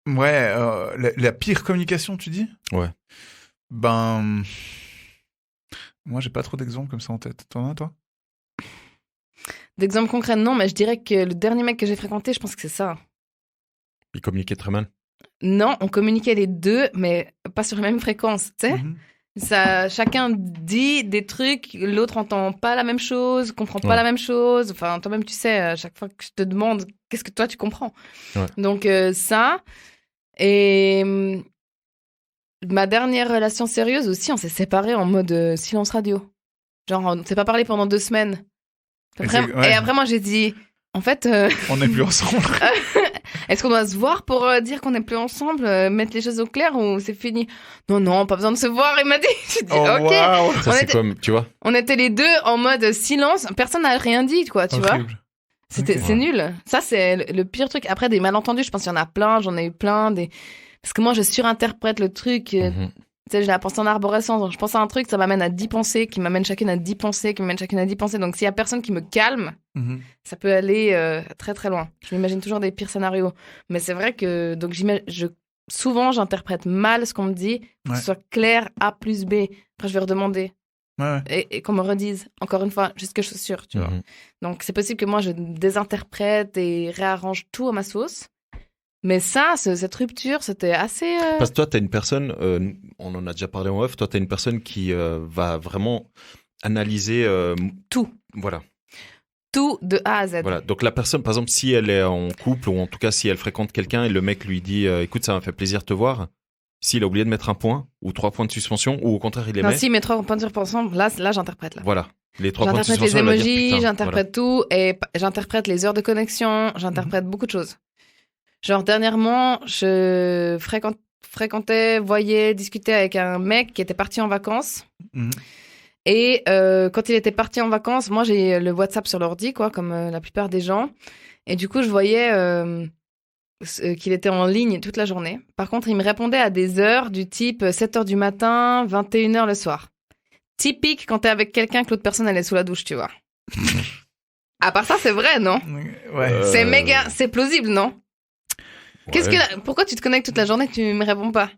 Ouais. La pire communication, tu dis? Ouais. Ben. Moi, j'ai pas trop d'exemples comme ça en tête. T'en as, toi? D'exemple concret, non, mais je dirais que le dernier mec que j'ai fréquenté, je pense que c'est ça. Il communiquait très mal. Non, on communiquait les deux, mais pas sur la même fréquence, tu sais. Mhm. Ça, chacun dit des trucs, l'autre entend pas la même chose, comprend pas Ouais. la même chose. Enfin, toi-même, tu sais, à chaque fois que je te demande, qu'est-ce que toi tu comprends? Ouais. Donc ça. Et ma dernière relation sérieuse aussi, on s'est séparés en mode silence radio. Genre, on s'est pas parlé pendant 2 semaines. Après, ouais. Et après, moi, j'ai dit, en fait, On n'est plus ensemble. est-ce qu'on doit se voir pour dire qu'on n'est plus ensemble, mettre les choses au clair ou c'est fini? Non, pas besoin de se voir, il m'a dit. J'ai dit, Oh, ok. waouh. Ça, On c'est était- comme, tu vois. On était les deux en mode silence, personne n'a rien dit, quoi, tu vois. Horrible. Ok. C'est nul. Ça, c'est le pire truc. Après, des malentendus, je pense qu'il y en a plein, j'en ai eu plein. Parce que moi, je surinterprète le truc. Mhm. Tu sais, j'ai la pensée en arborescence. Donc je pense à un truc, ça m'amène à 10 pensées, qui m'amène chacune à 10 pensées, qui m'amène chacune à 10 pensées. Donc s'il y a personne qui me calme, ça peut aller très très loin. Je m'imagine toujours des pires scénarios. Mais c'est vrai que donc souvent j'interprète mal ce qu'on me dit, que ce soit clair A plus B. Après je vais redemander. Et qu'on me redise, encore une fois, jusque je suis sûre, tu vois. Donc, c'est possible que moi, je désinterprète et réarrange tout à ma sauce. Mais ça, cette rupture, c'était assez... Parce que toi, t'as une personne, on en a déjà parlé en off, toi, t'as une personne qui va vraiment analyser... tout. Voilà. Tout de A à Z. Voilà. Donc, la personne, par exemple, si elle est en couple, ou en tout cas, si elle fréquente quelqu'un et le mec lui dit « Écoute, ça m'a fait plaisir de te voir », s'il a oublié de mettre un point ou 3 points de suspension, ou au contraire, il les met. Non, s'il met 3 points de suspension, là j'interprète. Là. Voilà. Les 3 points de suspension. J'interprète les emojis, j'interprète tout, et j'interprète les heures de connexion, j'interprète beaucoup de choses. Genre, dernièrement, je fréquentais, voyais, discutais avec un mec qui était parti en vacances. Et quand il était parti en vacances, moi, j'ai le WhatsApp sur l'ordi, quoi, comme la plupart des gens. Et du coup, je voyais... qu'il était en ligne toute la journée. Par contre, il me répondait à des heures du type 7h du matin, 21h le soir. Typique quand t'es avec quelqu'un que l'autre personne elle est sous la douche, tu vois. À part ça, c'est vrai, non ? C'est méga, c'est plausible, non ? Pourquoi tu te connectes toute la journée et que tu me réponds pas ?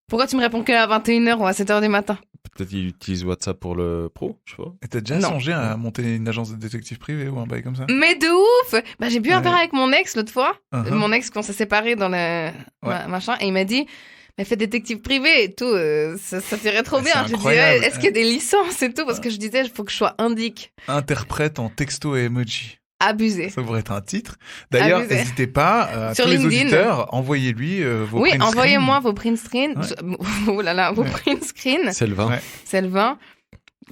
Pourquoi tu me réponds que à 21h ou à 7h du matin ? Peut-être qu'il utilise WhatsApp pour le pro, je sais pas. Et t'as déjà songé à monter une agence de détective privé ou un bail comme ça ? Mais de ouf ! Bah, j'ai bu un verre avec mon ex l'autre fois. Mon ex, quand on s'est séparés dans le machin, et il m'a dit « Mais fais détective privé et tout, ça t'irait trop bien. » Je disais « Est-ce qu'il y a des licences et tout » Parce que je disais « Il faut que je sois indique. » Interprète en texto et emoji. Abusé. Ça pourrait être un titre. D'ailleurs, n'hésitez pas, à tous les auditeurs, envoyez-lui vos print screens. Oui, envoyez-moi vos print screens. Oh là là, vos print screens. C'est le vin. C'est le vin.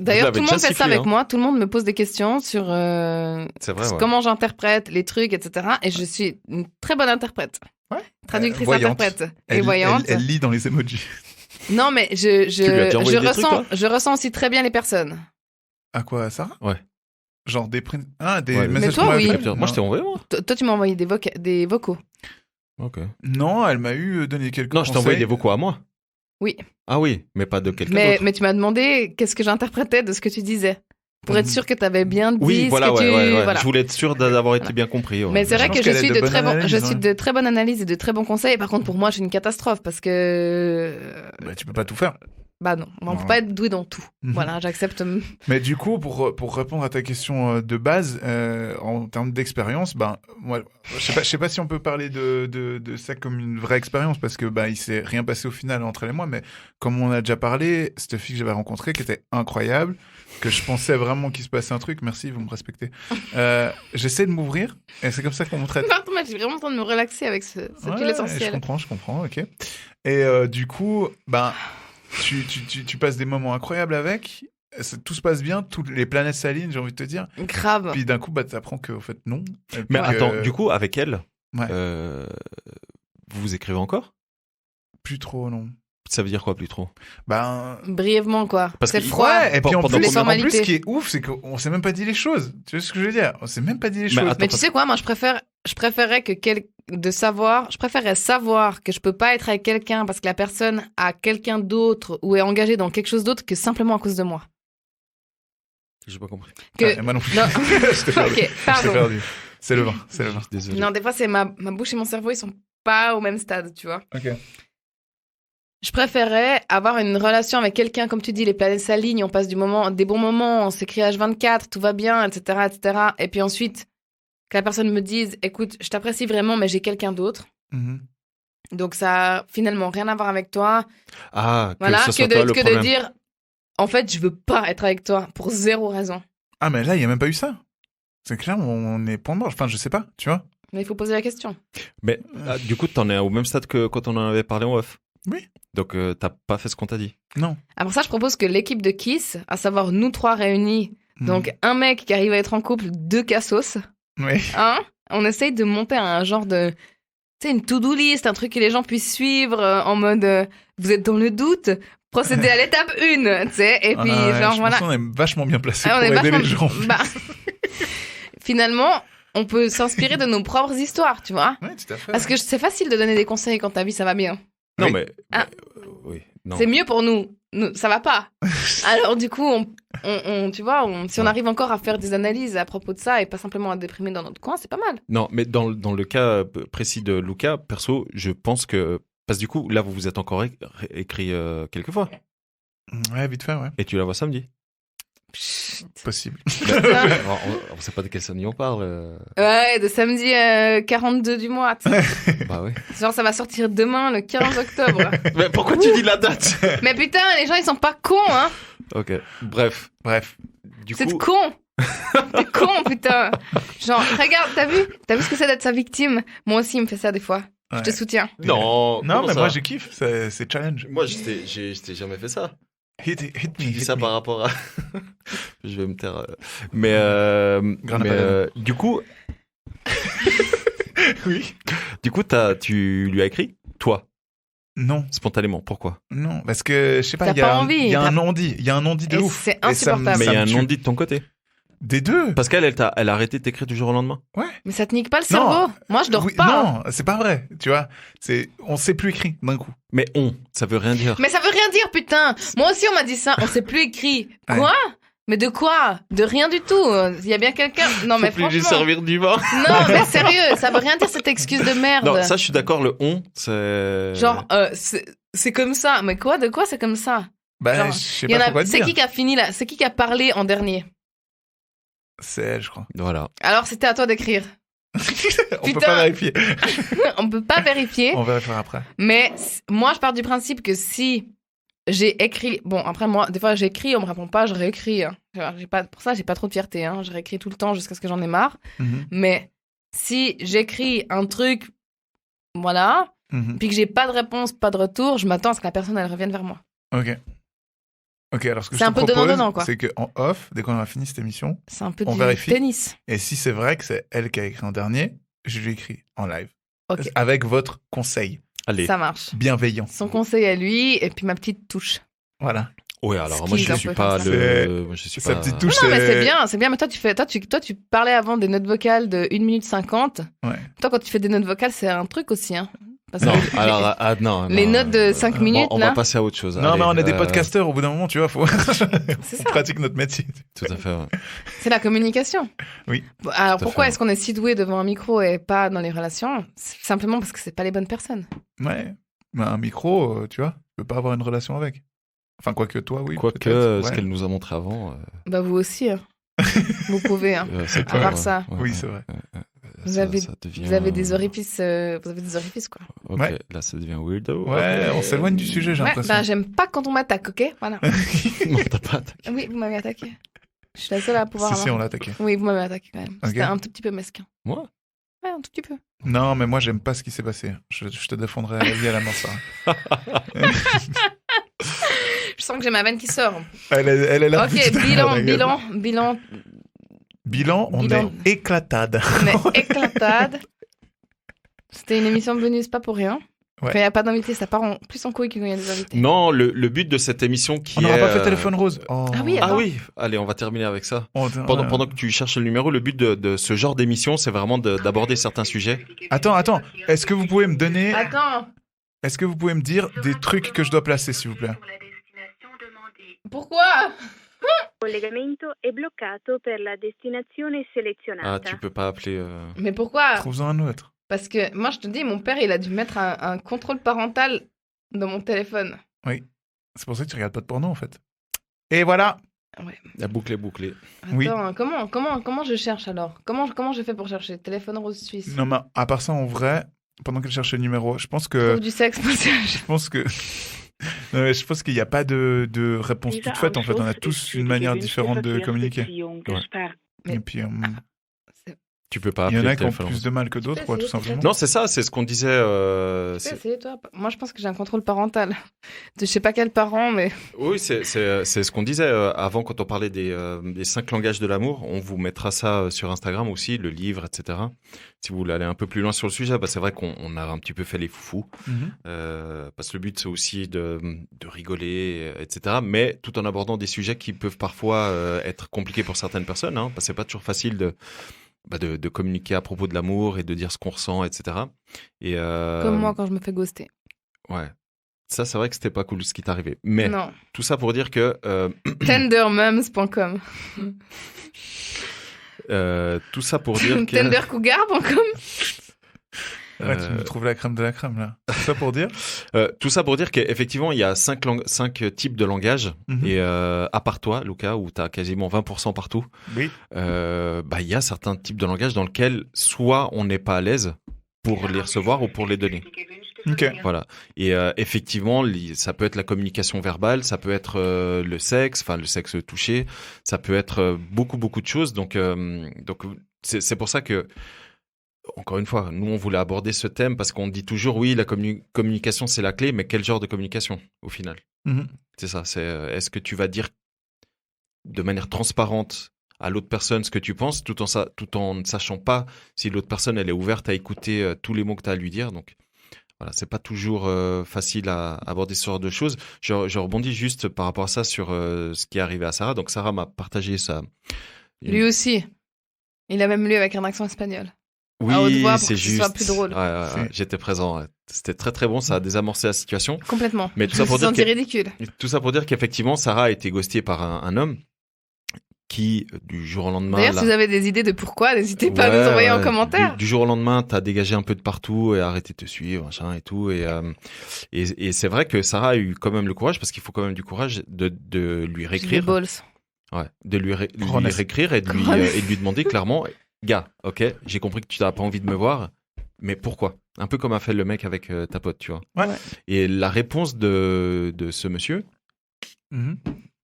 D'ailleurs, tout le monde fait ça avec moi. Tout le monde me pose des questions sur comment j'interprète les trucs, etc. Et je suis une très bonne interprète. Traductrice, interprète. Et voyante. Elle lit dans les emojis. Non, mais je ressens aussi très bien les personnes. À quoi, ça ? Ouais. Genre des des messages. Mais toi, oui. Moi, je t'ai envoyé, moi. Toi, tu m'as envoyé des vocaux. Ok. Non, elle m'a donné quelques conseils. Non, je t'ai envoyé des vocaux à moi. Oui. Ah oui, mais pas de quelqu'un d'autre. Mais tu m'as demandé qu'est-ce que j'interprétais de ce que tu disais. Pour être sûr que tu avais bien dit oui, voilà, ce que tu... Voilà. Je voulais être sûr d'avoir été bien compris. Mais c'est vrai que je suis de très bonne analyse et de très bons conseils. Par contre, pour moi, je suis une catastrophe parce que... tu peux pas tout faire. Bah non, on peut pas être doué dans tout. Voilà, j'accepte. Mais du coup, pour répondre à ta question de base, en termes d'expérience, moi, je sais pas si on peut parler de ça comme une vraie expérience parce que il s'est rien passé au final entre elle et moi, mais comme on a déjà parlé, cette fille que j'avais rencontrée qui était incroyable, que je pensais vraiment qu'il se passait un truc. Merci, vous me respectez. J'essaie de m'ouvrir et c'est comme ça qu'on me traite. Pardon, mais j'ai vraiment besoin de me relaxer avec cette huile essentielle. Je comprends, ok. Et du coup, tu passes des moments incroyables avec, tout se passe bien, toutes les planètes s'alignent, j'ai envie de te dire. Grave. Puis d'un coup, t'apprends qu'au fait, non. Mais attends, du coup, avec elle, vous vous écrivez encore ? Plus trop, non. Ça veut dire quoi, plus trop ? Brièvement, quoi. Parce c'est que froid. Ouais, et puis en plus, ce qui est ouf, c'est qu'on s'est même pas dit les choses. Tu vois ce que je veux dire ? On s'est même pas dit les choses. Mais tu sais quoi, moi, je préférais savoir que je peux pas être avec quelqu'un parce que la personne a quelqu'un d'autre ou est engagée dans quelque chose d'autre que simplement à cause de moi. J'ai pas compris. Moi non plus. Non. Je t'ai perdu. Ok, pardon. Je t'ai perdu. C'est le vin. Désolé. Non, des fois, c'est ma bouche et mon cerveau, ils sont pas au même stade, tu vois. Ok. Je préférais avoir une relation avec quelqu'un, comme tu dis, les planètes s'alignent, on passe des bons moments, on s'écrit H24, tout va bien, etc., etc. Et puis ensuite, que la personne me dise, écoute, je t'apprécie vraiment, mais j'ai quelqu'un d'autre. Donc ça a finalement rien à voir avec toi. Que de dire, en fait, je veux pas être avec toi pour zéro raison. Ah, mais là, il y a même pas eu ça. C'est clair, on est point mort. Enfin, je sais pas, tu vois. Mais il faut poser la question. Mais du coup, t'en es au même stade que quand on en avait parlé en off. Oui. Donc, t'as pas fait ce qu'on t'a dit. Non. Après ça, je propose que l'équipe de Kiss, à savoir nous 3 réunis, donc un mec qui arrive à être en couple, 2 cassos, on essaye de monter un genre de... Tu sais, une to-do list, un truc que les gens puissent suivre en mode vous êtes dans le doute, procédez à l'étape 1, tu sais, et puis je pense qu'on est vachement bien placé pour aider les gens. Finalement, on peut s'inspirer de nos propres histoires, tu vois. Oui, tout à fait. Parce que c'est facile de donner des conseils quand ta vie ça va bien. Non, mais Oui. Non. C'est mieux pour nous. Ça va pas. Alors du coup, tu vois, si on arrive encore à faire des analyses à propos de ça et pas simplement à déprimer dans notre coin, c'est pas mal. Non, mais dans le cas précis de Luca, perso, je pense que... Parce que du coup, là, vous vous êtes encore écrit quelques fois. Ouais, vite fait, ouais. Et tu la vois samedi. Possible. On sait pas de quelle samedi on parle. Ouais, de samedi 42 du mois. Bah oui. Genre, ça va sortir demain, le 15 octobre. Mais pourquoi tu dis la date? Mais putain, les gens, ils sont pas cons, hein. Ok, bref. Du C'est coup... con. T'es con, putain. Genre, regarde, t'as vu ce que c'est d'être sa victime? Moi aussi, il me fait ça des fois. Ouais. Je te soutiens. Non, mais ça moi, je kiffe. C'est challenge. Moi, je t'ai jamais fait ça. Hit me. Je dis hit ça me. par rapport à... Je vais me taire. Du coup... Oui. Du coup, tu lui as écrit, toi, Non. spontanément. Pourquoi? Non, parce que, je sais pas, T'as il y a pas un- envie, il y a t'as- un non-dit. Il y a un non-dit de Et ouf. c'est Et ça me- insupportable. Mais ça il y a me un tue. non-dit de ton côté. Des deux. Parce qu'elle elle a arrêté de t'écrire du jour au lendemain. Mais ça te nique pas le cerveau. Moi, je dors Oui, pas. Non, c'est pas vrai. Tu vois, on s'est plus écrit d'un coup. Mais ça veut rien dire. Mais ça veut rien dire, putain. Moi aussi, on m'a dit ça. On s'est plus écrit. Ouais. Quoi? Mais de quoi? De rien du tout. Il y a bien quelqu'un. Non, mais Faut plus lui franchement. servir du vin. Non, mais sérieux, ça veut rien dire cette excuse de merde. Non, ça, je suis d'accord, le c'est... Genre, c'est comme ça. Mais quoi? De quoi c'est comme ça? Bah, Genre, je sais Il y en pas a. pourquoi C'est dire. qui qui a fini là? C'est qui a parlé en dernier? C'est elle, je crois. Voilà. Alors, c'était à toi d'écrire. On peut Putain. pas vérifier. On peut pas vérifier. On vérifiera après. Mais moi, je pars du principe que si j'ai écrit... Bon, après, moi, des fois, j'écris, on me répond pas, je réécris. Hein. Pour ça, j'ai pas trop de fierté. Hein. Je réécris tout le temps jusqu'à ce que j'en ai marre. Mhm. Mais si j'écris un truc, voilà, Mhm. puis que j'ai pas de réponse, pas de retour, je m'attends à ce que la personne, elle revienne vers moi. Ok, alors ce que C'est je un te peu propose, donnant-donnant, quoi. c'est qu'en off, dès qu'on aura fini cette émission, C'est un peu On du vérifie. tennis. et si c'est vrai que c'est elle qui a écrit en dernier, je lui écris en live. Ok, Avec votre conseil Allez. ça marche. bienveillant. Son conseil à lui, et puis ma petite touche. Voilà. Ouais, alors moi, Skills, je un suis peu pas comme ça. moi, je suis Sa pas... petite touche, Non, mais c'est bien, mais toi, tu parlais avant des notes vocales de 1 minute 50. Ouais. Toi, quand tu fais des notes vocales, c'est un truc aussi, hein. Parce Non, que alors, non. les non, notes de 5 minutes, on là. va passer à autre chose. Non, Allez, mais on est des podcasteurs, au bout d'un moment, tu vois, faut... C'est on ça. pratique notre métier. Tout à fait, ouais. C'est la communication. Oui. Bon, alors Tout à pourquoi fait. est-ce qu'on est si doué devant un micro et pas dans les relations? C'est simplement parce que c'est pas les bonnes personnes. Ouais. Mais un micro, tu vois, tu peux pas avoir une relation avec. Enfin, quoique toi, oui. Quoique, peut-être. ce Ouais. qu'elle nous a montré avant... Bah vous aussi, hein. Vous pouvez, hein. c'est À part ouais, ça. ouais, Oui, ouais, c'est vrai. ouais, Vous ça- avez- ça devient- Vous avez des orifices, quoi. Ok, Ouais. là, ça devient weirdo. Ouais, on s'éloigne du sujet, j'ai Ouais, l'impression. bah j'aime pas quand on m'attaque, ok? Voilà. Non, t'as pas attaqué. Oui, vous m'avez attaqué. Je suis la seule à pouvoir Si, si, on avoir. l'a attaqué. Oui, vous m'avez attaqué quand même. Ok. C'était un tout petit peu mesquin. Moi Ouais, un tout petit peu. Non, mais moi, j'aime pas ce qui s'est passé. Je te défendrai à la vie à la mort, ça. Je sens que j'ai ma veine qui sort. Elle est là. Ok, depuis tout à l'heure, la gueule. Bilan, on Bilan. est éclatade. On est éclatade. C'était une émission de bonus, pas pour rien. Ouais. Quand il n'y a pas d'invités, ça part plus en couille qu'il y a des invités. Non, le but de cette émission qui On est... n'aura pas fait téléphone rose. Oh. Ah oui, Ah attends. oui, allez, on va terminer avec ça. Oh, Pendant que tu cherches le numéro, le but de ce genre d'émission, c'est vraiment d'aborder certains sujets. Attends. Est-ce que vous pouvez me donner... Attends, Est-ce que vous pouvez me dire des trucs que je dois placer, s'il vous plaît? pourquoi? Il collegamento è bloccato per la destinazione Ah, selezionata. tu peux pas appeler... Mais pourquoi? Trouve-en un autre. Parce que moi, je te dis, mon père, il a dû mettre un contrôle parental dans mon téléphone. C'est pour ça que tu regardes pas de porno, en fait. Et voilà. La boucle est bouclée. Attends, Oui. comment je cherche alors? Comment je fais pour chercher? Téléphone rose suisse. Non, mais à part ça, en vrai, pendant qu'elle cherche le numéro, je pense que... Trouve du sexe, Je pense que... Non, mais je pense qu'il n'y a pas de réponse toute faite, en fait. On a tous une manière différente de communiquer. Mais- Et puis, Tu peux pas il y appeler en a le qui ont téléphone. plus de mal que d'autres, quoi, tout essayer, simplement. Non, c'est ça, c'est ce qu'on disait. Tu peux essayer, toi. Moi, je pense que j'ai un contrôle parental. De je sais pas quel parent, mais... Oui, c'est ce qu'on disait avant quand on parlait des 5 langages de l'amour. On vous mettra ça sur Instagram aussi, le livre, etc. Si vous voulez aller un peu plus loin sur le sujet, bah, c'est vrai qu'on a un petit peu fait les foufous. Mhm. Parce que le but, c'est aussi de rigoler, etc. Mais tout en abordant des sujets qui peuvent parfois être compliqués pour certaines personnes. Parce que c'est pas toujours facile de communiquer à propos de l'amour et de dire ce qu'on ressent, etc. Et, Comme moi, quand je me fais ghoster. Ouais. ça, c'est vrai que c'était pas cool ce qui t'est arrivé. Mais Non. tout ça pour dire que Tendermums.com. tout ça pour dire que Tendercougar.com. Ouais, tu me trouves la crème de la crème, là. C'est ça pour dire tout ça pour dire qu'effectivement, il y a 5 types de langage. Mhm. Et à part toi, Lucas, où tu as quasiment 20% partout, Oui. il y a certains types de langage dans lesquels soit on n'est pas à l'aise pour les recevoir ou pour les donner. Ok. Voilà. Et effectivement, ça peut être la communication verbale, ça peut être le sexe touché, ça peut être beaucoup de choses. Donc c'est pour ça que, encore une fois, nous on voulait aborder ce thème parce qu'on dit toujours oui, la communication c'est la clé, mais quel genre de communication au final? Mhm. C'est ça. Est-ce que tu vas dire de manière transparente à l'autre personne ce que tu penses, tout en ne sachant pas si l'autre personne elle est ouverte à écouter tous les mots que tu as à lui dire. Donc voilà, c'est pas toujours facile à aborder ce genre de choses. Je rebondis juste par rapport à ça sur ce qui est arrivé à Sarah. Donc Sarah m'a partagé ça. Lui aussi. Il a même lu avec un accent espagnol. Oui, à haute voix pour c'est que ce juste. soit plus drôle. Ouais, j'étais présent. Ouais. C'était très bon. Ça a désamorcé la situation. Complètement. Mais tout Je ça me pour suis dire sentie ridicule. Tout ça pour dire qu'effectivement, Sarah a été ghostée par un homme qui, du jour au lendemain... D'ailleurs, là- si vous avez des idées de pourquoi, n'hésitez pas à nous envoyer en commentaire. Du jour au lendemain, t'as dégagé un peu de partout et arrêté de te suivre, machin et tout. Et c'est vrai que Sarah a eu quand même le courage, parce qu'il faut quand même du courage de lui J'ai des réécrire. balls. Ouais, de lui Grones. réécrire et de lui demander clairement, gars, ok, j'ai compris que tu n'as pas envie de me voir, mais pourquoi? Un peu comme a fait le mec avec ta pote, tu vois. Ouais. Et la réponse de ce monsieur, Mhm.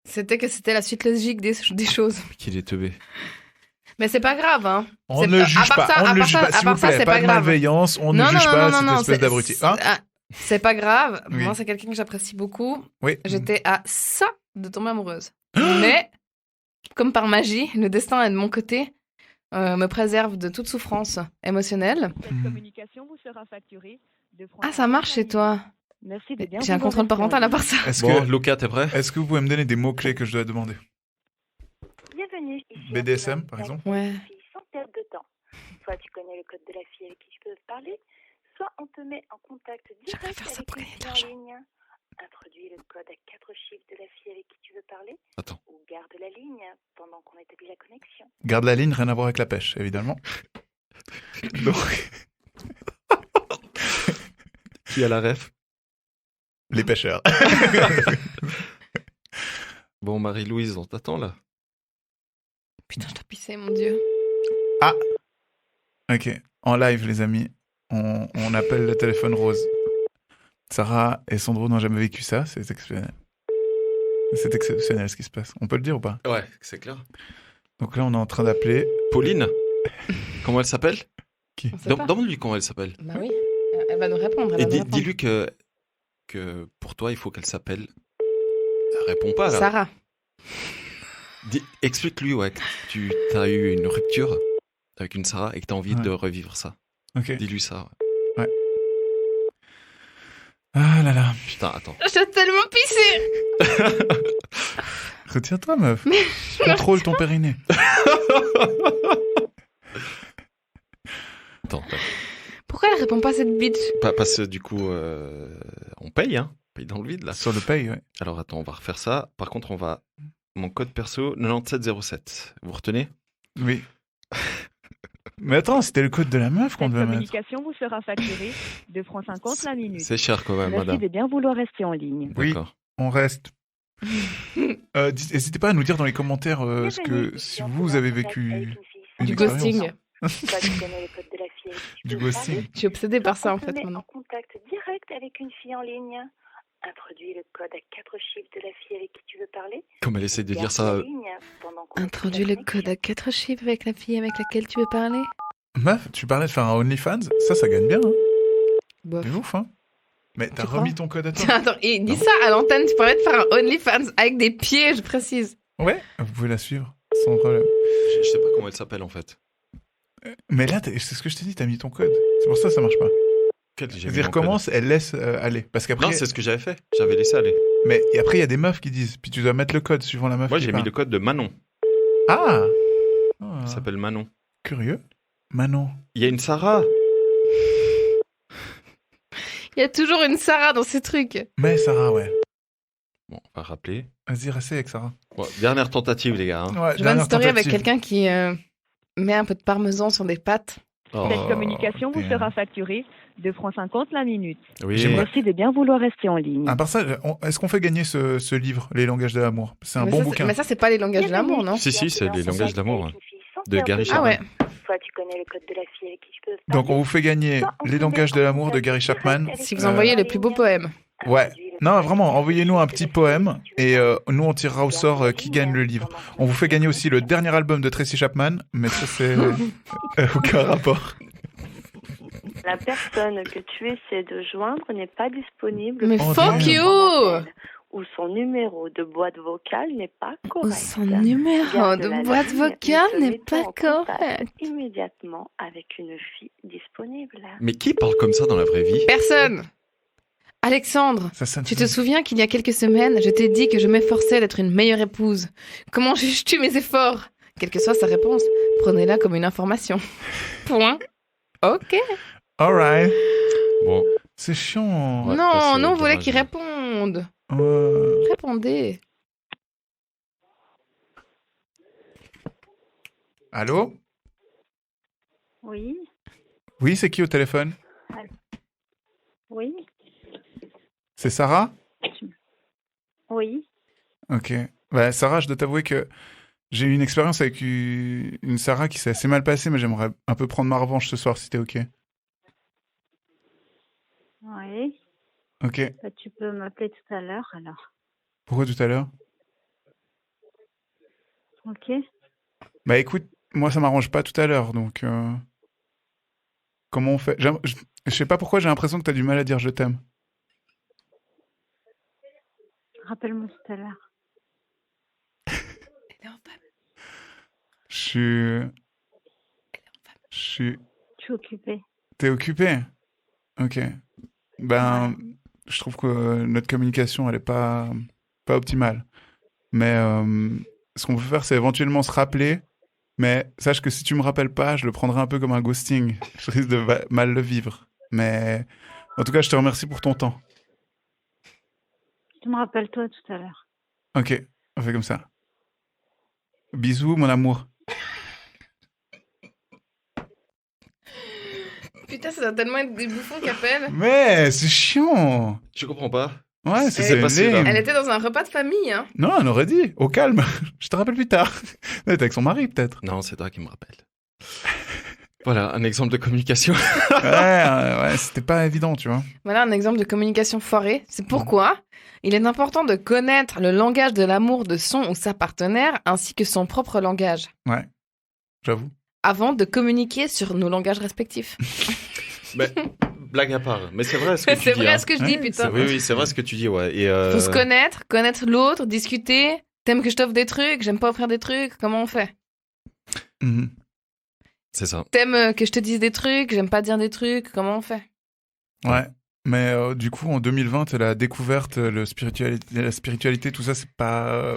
C'était que c'était la suite logique des choses. qu'il est teubé. Mais c'est pas grave, hein. On C'est- ne le à juge part pas, ça- on à ne le part juge ça- pas, à s'il part vous ça, plaît. c'est Pas pas de grave. malveillance, on ne juge pas cette espèce d'abruti. Hein c'est pas grave. Oui. Moi, c'est quelqu'un que j'apprécie beaucoup. Oui. J'étais à ça de tomber amoureuse. Mais, comme par magie, le destin est de mon côté, me préserve de toute souffrance émotionnelle. Mhm. communication vous sera facturée de francs. Ah, ça marche chez toi. Merci de bien J'ai un vouloir contrôle rester en parental à ligne. part ça. Est-ce Bon, que, Luca, t'es prêt? est-ce que vous pouvez me donner des mots-clés que je dois demander Bienvenue. Ici BDSM, par exemple Ouais. Une fille sans perte de temps. Soit tu connais le code de la fille avec qui tu peux parler, soit on te met en contact J'aimerais direct faire ça avec pour une gagner de fille l'argent. en ligne. Introduis le code à 4 chiffres de la fille avec qui tu veux parler. Attends. Ou garde la ligne pendant qu'on établit la connexion. Garde la ligne, rien à voir avec la pêche, évidemment. Donc, Qui a la ref? les pêcheurs. Bon, Marie-Louise, on t'attend là. Putain, je dois pisser, mon Dieu. Ok, en live, les amis, on appelle le téléphone rose. Sarah et Sandro n'ont jamais vécu ça, c'est exceptionnel. C'est exceptionnel ce qui se passe. On peut le dire ou pas? Ouais, c'est clair. Donc là, on est en train d'appeler. Pauline? Comment elle s'appelle? Qui? On sait pas. Demande-lui comment elle s'appelle. Bah oui. Elle va nous répondre. Elle Et va nous répondre. dis-lui que pour toi, il faut qu'elle s'appelle. Elle répond pas là. Sarah. Explique-lui, ouais, que tu as eu une rupture avec une Sarah et que tu as envie Ouais. de revivre ça. Ok. Dis-lui ça. Ah là là. Putain, attends. J'ai tellement pissé. Retiens-toi, meuf. Contrôle ton périnée. Attends. Pourquoi elle répond pas à cette bitch? Parce que du coup, on paye, hein. On paye dans le vide là. Sur le paye, ouais. Alors attends, on va refaire ça. Par contre, on va. Mon code perso 9707. Vous retenez? Oui. Mais attends, c'était le code de la meuf qu'on Cette devait mettre. communication vous sera facturée de francs 50 la minute. C'est cher quand même, Merci madame. de bien vouloir rester en ligne. Oui. D'accord. On reste. N'hésitez pas à nous dire dans les commentaires si vous avez vécu une Du expérience. ghosting. Soit tu connais le code de la fille avec qui tu Du peux ghosting. parler, Je suis obsédée par ça soit en on te fait met maintenant. en contact direct avec une fille en ligne. Introduis le code à 4 chiffres de la fille avec qui tu veux parler. Comme elle essaie de dire Garde ça. la ligne pendant qu'on Introduis établit le la code à connexion. 4 chiffres avec la fille avec laquelle tu veux parler. Meuf, tu parlais de faire un OnlyFans? Ça gagne bien, hein. Bof. C'est ouf, hein. Mais t'as Tu remis crois ton code à toi. Tiens, attends, il dit ça à l'antenne, tu parlais de faire un OnlyFans avec des pieds, je précise. Ouais, vous pouvez la suivre, sans problème. Je sais pas comment elle s'appelle en fait. Mais là, c'est ce que je t'ai dit, t'as mis ton code. C'est pour ça que ça marche pas. Quel j'ai mis C'est-à-dire, mon code. recommence, elle laisse aller. Parce qu'après. Non, c'est ce que j'avais fait. J'avais laissé aller. Mais et après, il y a des meufs qui disent. Puis tu dois mettre le code suivant la meuf. Moi, qui j'ai mis parle. le code de Manon. Ah, Elle s'appelle Manon. Curieux. Manon. Il y a une Sarah. Il y a toujours une Sarah dans ces trucs. Mais Sarah, ouais. Bon, on va rappeler. Vas-y, restez avec Sarah. Bon, dernière tentative, les gars. Hein. Ouais, Je vois une dernière story avec tentative. quelqu'un qui met un peu de parmesan sur des pâtes. Oh, Cette communication vous bien. sera facturée 2 francs 50 la minute. oui. J'aimerais- Merci de bien vouloir rester en ligne. À part ça, est-ce qu'on fait gagner ce livre, Les langages de l'amour? C'est un Mais bon ça, bouquin. Mais ça, c'est pas les langages de l'amour, non? Si, c'est les langages d'amour. Hein. De Gary Ah ouais. Soit tu connais le code de la fille avec qui je peux Donc on vous fait gagner Les langages de l'amour de Gary Chapman. Si vous envoyez le plus beau poème. Ouais. Non, vraiment, envoyez-nous un petit poème et nous on tirera au sort qui gagne le livre. On vous fait gagner aussi le dernier album de Tracy Chapman, mais ça c'est aucun rapport. La personne que tu essaies de joindre n'est pas disponible. Mais Oh, fuck damn. you! Ou son numéro de boîte vocale n'est pas Ou correct. son numéro Garde de la boîte ligne, vocale nous te n'est mettons pas en contact correct. Immédiatement avec une fille disponible. Mais qui parle comme ça dans la vraie vie? Personne. Alexandre, Ça sonne tu te souviens qu'il y a quelques semaines, je t'ai dit que je m'efforçais d'être une meilleure épouse. Comment juges-tu mes efforts? Quelle que soit sa réponse, prenez-la comme une information. Point. Ok. Alright. Bon, C'est chiant. Ouais, ça, non, c'est non, on voulait dommage. qu'il réponde. Euh, Répondez. Allô? Oui, Oui, c'est qui au téléphone? oui, C'est Sarah? oui. Ok. Bah, Sarah, je dois t'avouer que j'ai eu une expérience avec une Sarah qui s'est assez mal passée, mais j'aimerais un peu prendre ma revanche ce soir si t'es ok. Oui, Ok. bah, tu peux m'appeler tout à l'heure alors. Pourquoi tout à l'heure? Ok. Bah écoute, moi ça m'arrange pas tout à l'heure, donc comment on fait? Je sais pas pourquoi j'ai l'impression que t'as du mal à dire je t'aime. Rappelle-moi tout à l'heure. Je suis... Je suis... Je suis occupée. T'es occupé? Ok. Ben, je trouve que notre communication, elle est pas optimale. Mais ce qu'on peut faire, c'est éventuellement se rappeler. Mais sache que si tu me rappelles pas, je le prendrai un peu comme un ghosting. Je risque de mal le vivre. Mais en tout cas, je te remercie pour ton temps. Tu me rappelles toi tout à l'heure. Ok, on fait comme ça. Bisous, mon amour. Putain, ça doit tellement être des bouffons qui appellent. Mais c'est chiant. je comprends pas. Ouais, s'est passé, là? Elle était dans un repas de famille, hein. Non, on aurait dit. Au calme. Je te rappelle plus tard. Elle est avec son mari, peut-être. Non, c'est toi qui me rappelle. Voilà, un exemple de communication. Ouais, c'était pas évident, tu vois. Voilà un exemple de communication foirée. C'est pourquoi il est important de connaître le langage de l'amour de son ou sa partenaire ainsi que son propre langage Ouais, j'avoue. avant de communiquer sur nos langages respectifs. Mais, blague à part. Mais c'est vrai ce que tu dis. C'est vrai hein. ce que je dis, putain. Oui, c'est vrai ce que tu dis, ouais. Et Faut se connaître l'autre, discuter. T'aimes que je t'offre des trucs, j'aime pas offrir des trucs, comment on fait? Mhm. c'est ça. T'aimes que je te dise des trucs, j'aime pas dire des trucs, comment on fait? Ouais. Mais du coup, en 2020, la découverte, la spiritualité, tout ça, c'est pas...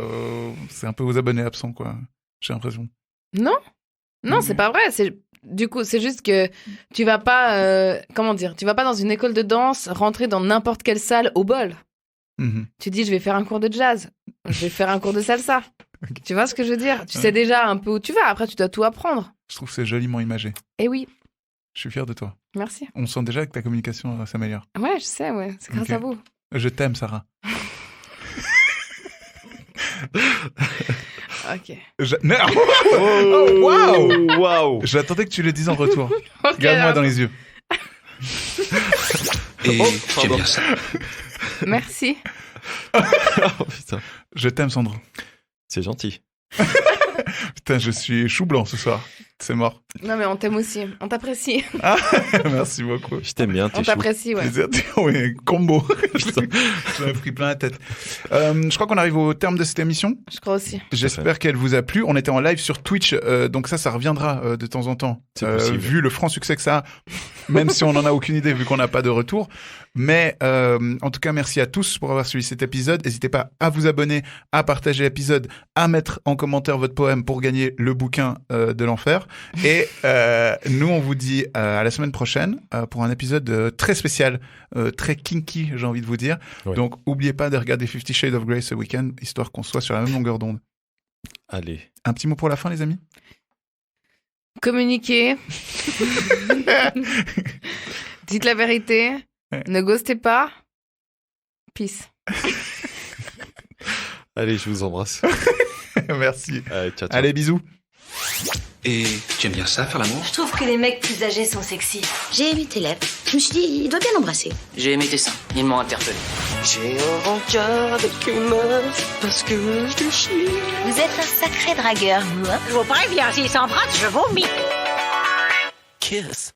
c'est un peu aux abonnés absents, quoi. J'ai l'impression. Non, non, c'est pas vrai. Du coup, c'est juste que tu vas pas, comment dire, tu vas pas dans une école de danse rentrer dans n'importe quelle salle au bol. Mhm. Tu dis, je vais faire un cours de jazz, je vais faire un cours de salsa. Ok. Tu vois ce que je veux dire? Tu sais déjà un peu où tu vas. Après, tu dois tout apprendre. Je trouve que c'est joliment imagé. Eh oui, Je suis fier de toi. merci. On sent déjà que ta communication s'améliore. Ouais, je sais, ouais. C'est grâce Ok. à vous. Je t'aime, Sarah. Ok. Non. Oh, waouh! Waouh! J'attendais que tu le dises en retour. Ok, Regarde-moi alors. dans les yeux. Et Oh, j'aime pardon. bien ça. Merci. Oh, putain. Je t'aime, Sandro. C'est gentil. Putain, je suis chou blanc ce soir. C'est mort. Non, mais on t'aime aussi. On t'apprécie. Ah, merci beaucoup. Je t'aime bien, t'es On chou. t'apprécie, ouais. Plaisir. Oui, combo. J'en ai pris plein la tête. Je crois qu'on arrive au terme de cette émission. Je crois aussi. J'espère qu'elle vous a plu. On était en live sur Twitch, donc ça reviendra de temps en temps. C'est possible. Vu le franc succès que ça a, même si on n'en a aucune idée vu qu'on n'a pas de retour. Mais en tout cas, merci à tous pour avoir suivi cet épisode. N'hésitez pas à vous abonner, à partager l'épisode, à mettre en commentaire votre poème pour gagner le bouquin de l'enfer. cœur. Et nous, on vous dit à la semaine prochaine pour un épisode très spécial, très kinky, j'ai envie de vous dire. Ouais. Donc, n'oubliez pas de regarder 50 Shades of Grey ce week-end, histoire qu'on soit sur la même longueur d'onde. Allez. Un petit mot pour la fin, les amis? Communiquez. Dites la vérité. Ne ghostez pas. Peace. Allez, je vous embrasse. Merci. Allez, ciao, ciao. Allez, bisous. Et tu aimes bien ça, faire l'amour? Je trouve que les mecs plus âgés sont sexy. J'ai aimé tes lèvres. Je me suis dit, il doit bien l'embrasser. J'ai aimé tes seins. Ils m'ont interpellé. J'ai un rencard avec une meuf parce que je te chie. Vous êtes un sacré dragueur, moi. Je vous préviens, s'il s'embrasse, je vomis. Kiss.